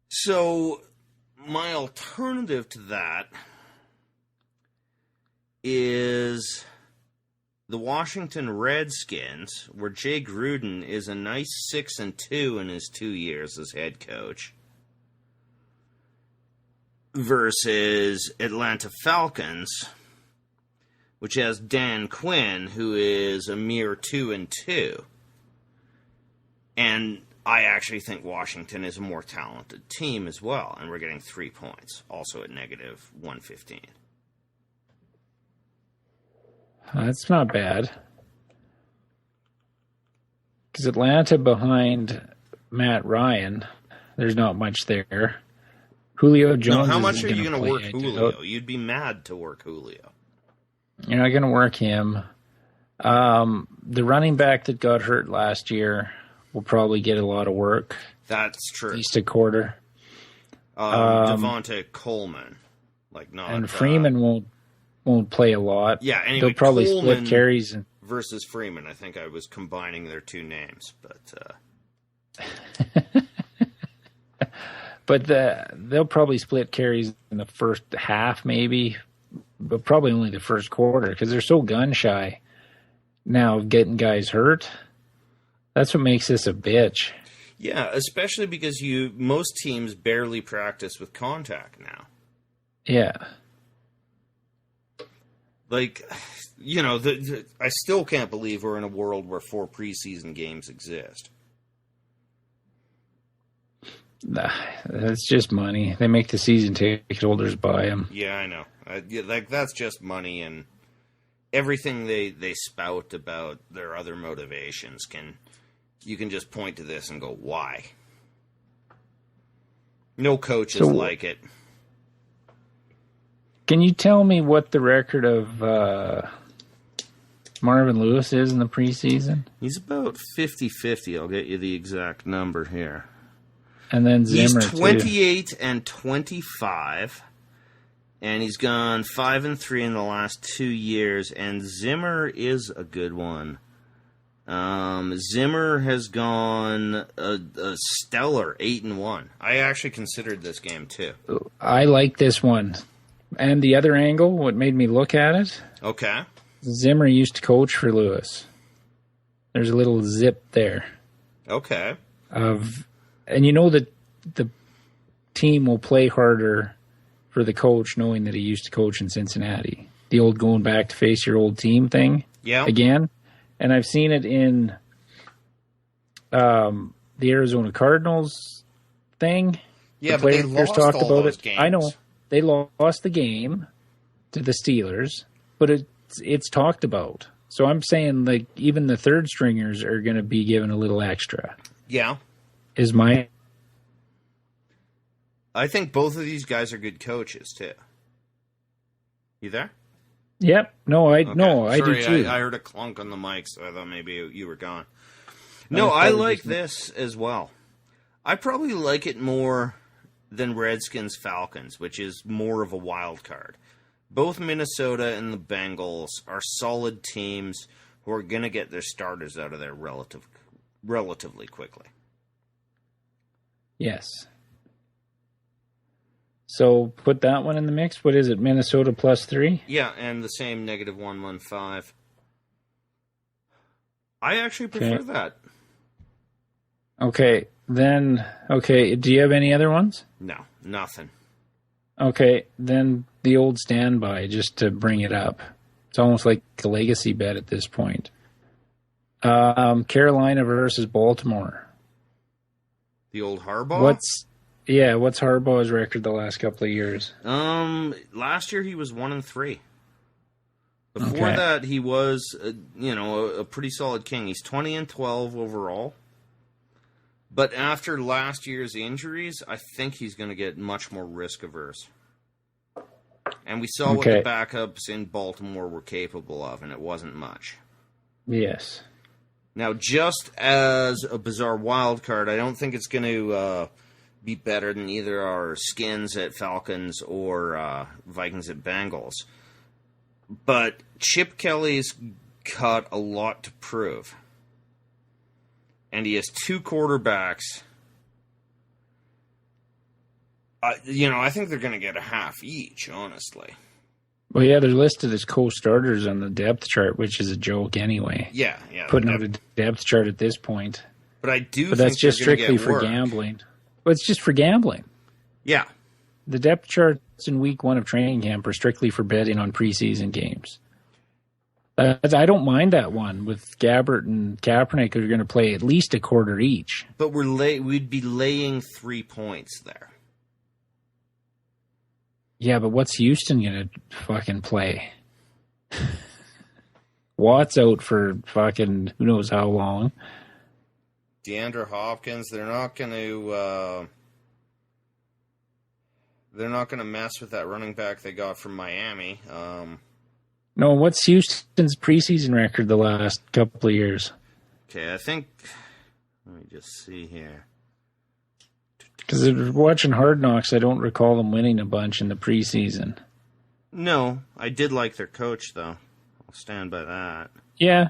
[SPEAKER 2] So, my alternative to that is the Washington Redskins, where Jay Gruden is a nice 6-2 in his 2 years as head coach, versus Atlanta Falcons, which has Dan Quinn, who is a mere 2-2. And I actually think Washington is a more talented team as well, and we're getting 3 points, also at -115.
[SPEAKER 3] That's not bad. Because Atlanta behind Matt Ryan, there's not much there. Julio Jones.
[SPEAKER 2] No, how much are you going to work Julio? You'd be mad to work Julio.
[SPEAKER 3] You're not going to work him. The running back that got hurt last year will probably get a lot of work.
[SPEAKER 2] That's true.
[SPEAKER 3] At least a quarter.
[SPEAKER 2] Devontae Coleman,
[SPEAKER 3] and Freeman won't play a lot.
[SPEAKER 2] Yeah, anyway,
[SPEAKER 3] they'll probably
[SPEAKER 2] Coleman
[SPEAKER 3] split carries
[SPEAKER 2] versus Freeman. I think I was combining their two names, but
[SPEAKER 3] but they'll probably split carries in the first half, maybe, but probably only the first quarter because they're so gun shy now of getting guys hurt. That's what makes this a bitch.
[SPEAKER 2] Yeah, especially because most teams barely practice with contact now.
[SPEAKER 3] Yeah.
[SPEAKER 2] I still can't believe we're in a world where 4 preseason games exist.
[SPEAKER 3] Nah, that's just money. They make the season ticket holders buy them.
[SPEAKER 2] Yeah, I know. That's just money, and everything they spout about their other motivations you can just point to this and go, why? No coaches like it.
[SPEAKER 3] Can you tell me what the record of Marvin Lewis is in the preseason?
[SPEAKER 2] He's about 50-50. I'll get you the exact number here.
[SPEAKER 3] And then Zimmer,
[SPEAKER 2] he's 28-25, and he's gone 5-3 in the last 2 years. And Zimmer is a good one. Zimmer has gone a stellar 8-1. I actually considered this game too.
[SPEAKER 3] I like this one. And the other angle, what made me look at it?
[SPEAKER 2] Okay.
[SPEAKER 3] Zimmer used to coach for Lewis. There's a little zip there.
[SPEAKER 2] Okay.
[SPEAKER 3] And you know that the team will play harder for the coach knowing that he used to coach in Cincinnati. The old going back to face your old team thing.
[SPEAKER 2] Yeah.
[SPEAKER 3] Again. And I've seen it in the Arizona Cardinals thing.
[SPEAKER 2] Yeah, but they lost
[SPEAKER 3] talked
[SPEAKER 2] all
[SPEAKER 3] about
[SPEAKER 2] those
[SPEAKER 3] it.
[SPEAKER 2] games.
[SPEAKER 3] I know. They lost the game to the Steelers, but it's talked about. So I'm saying, like, even the third stringers are going to be given a little extra.
[SPEAKER 2] Yeah. I think both of these guys are good coaches, too. You there?
[SPEAKER 3] Yep. No, I
[SPEAKER 2] Sorry,
[SPEAKER 3] do too.
[SPEAKER 2] I heard a clunk on the mic, so I thought maybe you were gone. No, I like this as well. I probably like it more than Redskins-Falcons, which is more of a wild card. Both Minnesota and the Bengals are solid teams who are going to get their starters out of there relatively quickly.
[SPEAKER 3] Yes. So put that one in the mix. What is it, Minnesota +3?
[SPEAKER 2] Yeah, and the same -115. I actually prefer that.
[SPEAKER 3] Okay, then, do you have any other ones?
[SPEAKER 2] No, nothing.
[SPEAKER 3] Okay, then the old standby, just to bring it up. It's almost like a legacy bet at this point. Carolina versus Baltimore.
[SPEAKER 2] The old Harbaugh?
[SPEAKER 3] What's Harbaugh's record the last couple of years?
[SPEAKER 2] Last year he was 1-3. Before that, he was, a pretty solid king. He's 20-12 overall. But after last year's injuries, I think he's going to get much more risk averse. And we saw what the backups in Baltimore were capable of, and it wasn't much.
[SPEAKER 3] Yes.
[SPEAKER 2] Now, just as a bizarre wild card, I don't think it's going to be better than either our Skins at Falcons or Vikings at Bengals. But Chip Kelly's got a lot to prove. And he has two quarterbacks. I think they're going to get a half each, honestly.
[SPEAKER 3] Well, yeah, they're listed as co-starters on the depth chart, which is a joke anyway.
[SPEAKER 2] Yeah.
[SPEAKER 3] Putting out a depth chart at this point.
[SPEAKER 2] But I do
[SPEAKER 3] But
[SPEAKER 2] think
[SPEAKER 3] that's just strictly for gambling. Well, it's just for gambling.
[SPEAKER 2] Yeah.
[SPEAKER 3] The depth charts in week 1 of training camp are strictly for betting on preseason games. I don't mind that one with Gabbert and Kaepernick, who are going to play at least a quarter each.
[SPEAKER 2] But we'd be laying 3 points there.
[SPEAKER 3] Yeah, but what's Houston going to fucking play? Watt's out for fucking who knows how long.
[SPEAKER 2] DeAndre Hopkins, they're not going to mess with that running back they got from Miami.
[SPEAKER 3] No, what's Houston's preseason record the last couple of years?
[SPEAKER 2] Okay, I think... Let me just see here.
[SPEAKER 3] Because watching Hard Knocks, I don't recall them winning a bunch in the preseason.
[SPEAKER 2] No, I did like their coach, though. I'll stand by that.
[SPEAKER 3] Yeah.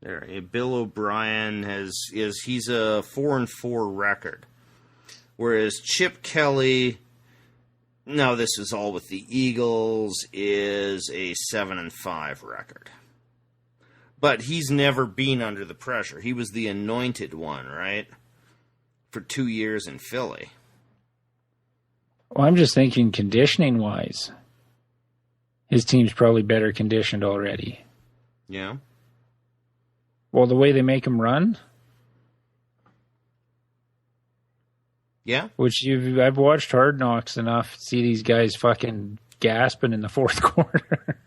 [SPEAKER 2] There, Bill O'Brien he's a 4-4 record. Whereas Chip Kelly... No, this is all with the Eagles, is a 7-5 record. But he's never been under the pressure. He was the anointed one, right? For 2 years in Philly.
[SPEAKER 3] Well, I'm just thinking conditioning-wise. His team's probably better conditioned already.
[SPEAKER 2] Yeah?
[SPEAKER 3] Well, the way they make him run...
[SPEAKER 2] Yeah?
[SPEAKER 3] I've watched Hard Knocks enough to see these guys fucking gasping in the fourth quarter.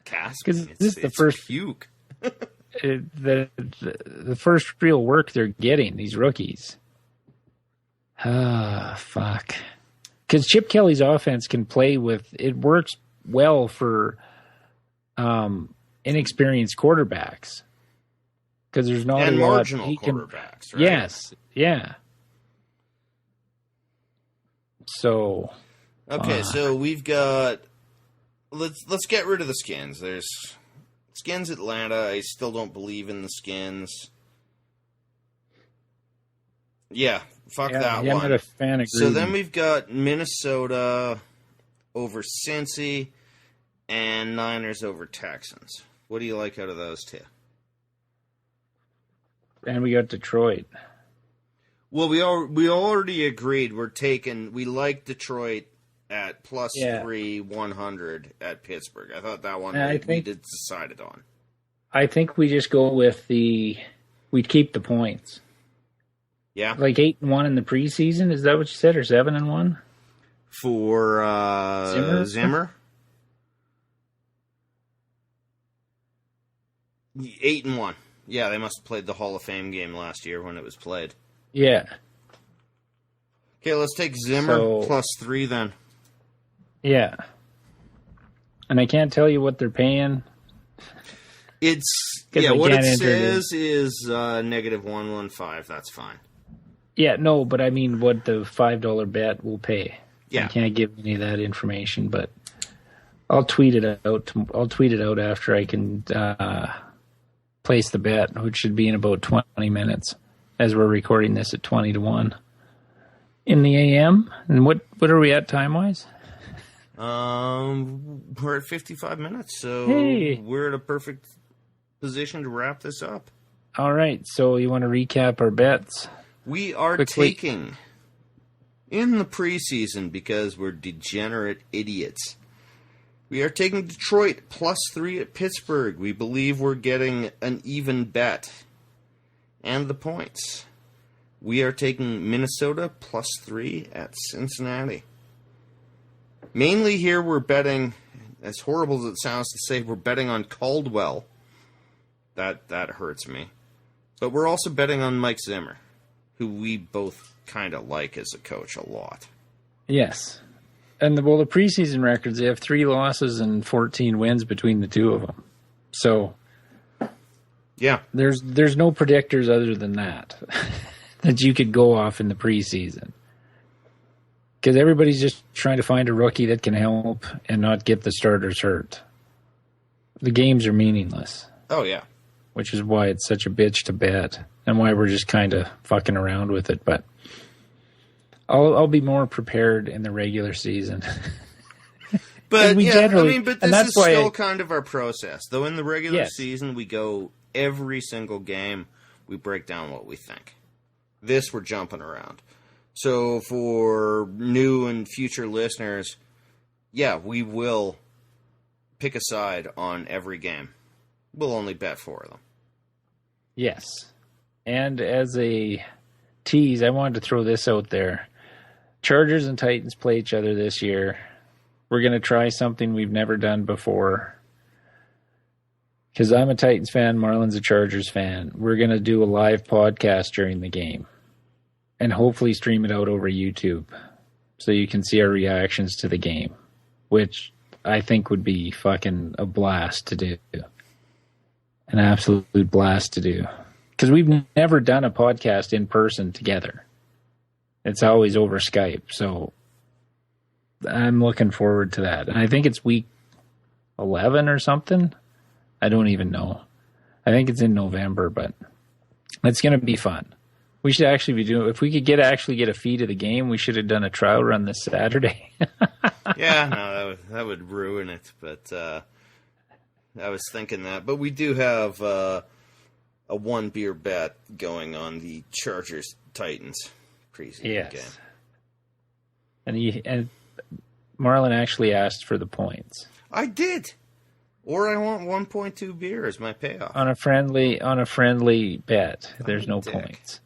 [SPEAKER 2] Gasping?
[SPEAKER 3] This is the first
[SPEAKER 2] puke.
[SPEAKER 3] the first real work they're getting, these rookies. Ah, fuck. Because Chip Kelly's offense can play with... It works well for inexperienced quarterbacks. Because there's not
[SPEAKER 2] and
[SPEAKER 3] a lot...
[SPEAKER 2] marginal quarterbacks, right?
[SPEAKER 3] Yes, yeah. So...
[SPEAKER 2] Okay, so we've got... Let's get rid of the Skins. There's Skins Atlanta. I still don't believe in the Skins. Yeah, fuck that one.
[SPEAKER 3] I'm not a fan of
[SPEAKER 2] So then we've got Minnesota over Cincy and Niners over Texans. What do you like out of those two?
[SPEAKER 3] And we got Detroit.
[SPEAKER 2] Well, we already agreed we like Detroit at +3 100 at Pittsburgh. I thought that one we decided on.
[SPEAKER 3] I think we just go with we'd keep the points.
[SPEAKER 2] Yeah.
[SPEAKER 3] Like 8-1 in the preseason, is that what you said, or 7-1?
[SPEAKER 2] for Zimmer. 8-1. Yeah, they must have played the Hall of Fame game last year when it was played.
[SPEAKER 3] Yeah.
[SPEAKER 2] Okay, let's take Zimmer +3 then.
[SPEAKER 3] Yeah. And I can't tell you what they're paying.
[SPEAKER 2] What it says is -115. That's fine.
[SPEAKER 3] Yeah, no, but I mean what the $5 bet will pay.
[SPEAKER 2] Yeah.
[SPEAKER 3] I can't give any of that information, but I'll tweet it out. I'll tweet it out after I can place the bet, which should be in about 20 minutes, as we're recording this at 20-1 in the AM. And what are we at time-wise?
[SPEAKER 2] We're at 55 minutes, so we're at a perfect position to wrap this up.
[SPEAKER 3] All right, so you want to recap our bets?
[SPEAKER 2] We are taking, in the preseason, because we're degenerate idiots, we are taking Detroit +3 at Pittsburgh. We believe we're getting an even bet. And the points. We are taking Minnesota +3 at Cincinnati. Mainly here we're betting, as horrible as it sounds to say, we're betting on Caldwell. That hurts me. But we're also betting on Mike Zimmer, who we both kind of like as a coach a lot.
[SPEAKER 3] Yes. And the preseason records, they have 3 losses and 14 wins between the two of them. So,
[SPEAKER 2] yeah,
[SPEAKER 3] there's no predictors other than that that you could go off in the preseason. Because everybody's just trying to find a rookie that can help and not get the starters hurt. The games are meaningless.
[SPEAKER 2] Oh, yeah.
[SPEAKER 3] Which is why it's such a bitch to bet and why we're just kind of fucking around with it. But I'll be more prepared in the regular season.
[SPEAKER 2] But this is still kind of our process. Though in the regular season, we go every single game, we break down what we think. This, we're jumping around. So for new and future listeners, yeah, we will pick a side on every game. We'll only bet 4 of them.
[SPEAKER 3] Yes. And as a tease, I wanted to throw this out there. Chargers and Titans play each other this year. We're going to try something we've never done before. Because I'm a Titans fan, Marlon's a Chargers fan. We're going to do a live podcast during the game. And hopefully stream it out over YouTube. So you can see our reactions to the game. Which I think would be fucking a blast to do. An absolute blast to do. Because we've never done a podcast in person together. It's always over Skype. So I'm looking forward to that. And I think it's week 11 or something. I don't even know. I think it's in November, but it's going to be fun. We should actually be doing, if we could actually get a feed of the game, we should have done a trial run this Saturday.
[SPEAKER 2] Yeah, no, that would ruin it. But I was thinking that. But we do have a 1 beer bet going on the Chargers-Titans preseason game.
[SPEAKER 3] And Marlon actually asked for the points.
[SPEAKER 2] I did. Or I want 1.2 beer as my payoff.
[SPEAKER 3] On a friendly bet. There's no points.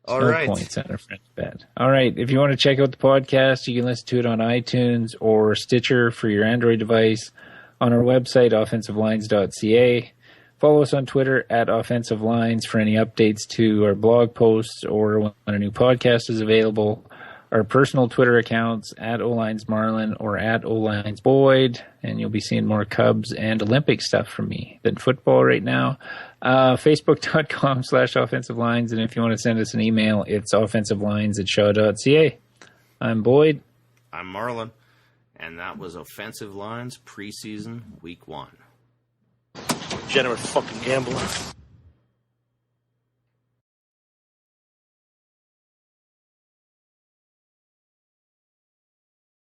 [SPEAKER 2] All right.
[SPEAKER 3] No points on a friendly bet. All right. If you want to check out the podcast, you can listen to it on iTunes or Stitcher for your Android device. On our website, offensivelines.ca. Follow us on Twitter at Offensive Lines for any updates to our blog posts or when a new podcast is available. Our personal Twitter accounts at OLinesMarlon or at OLinesBoyd, and you'll be seeing more Cubs and Olympic stuff from me than football right now. Facebook.com/Offensive Lines, and if you want to send us an email, it's offensivelines@shaw.ca. I'm Boyd.
[SPEAKER 2] I'm Marlon, and that was Offensive Lines Preseason Week 1.
[SPEAKER 4] Degenerate fucking gambler.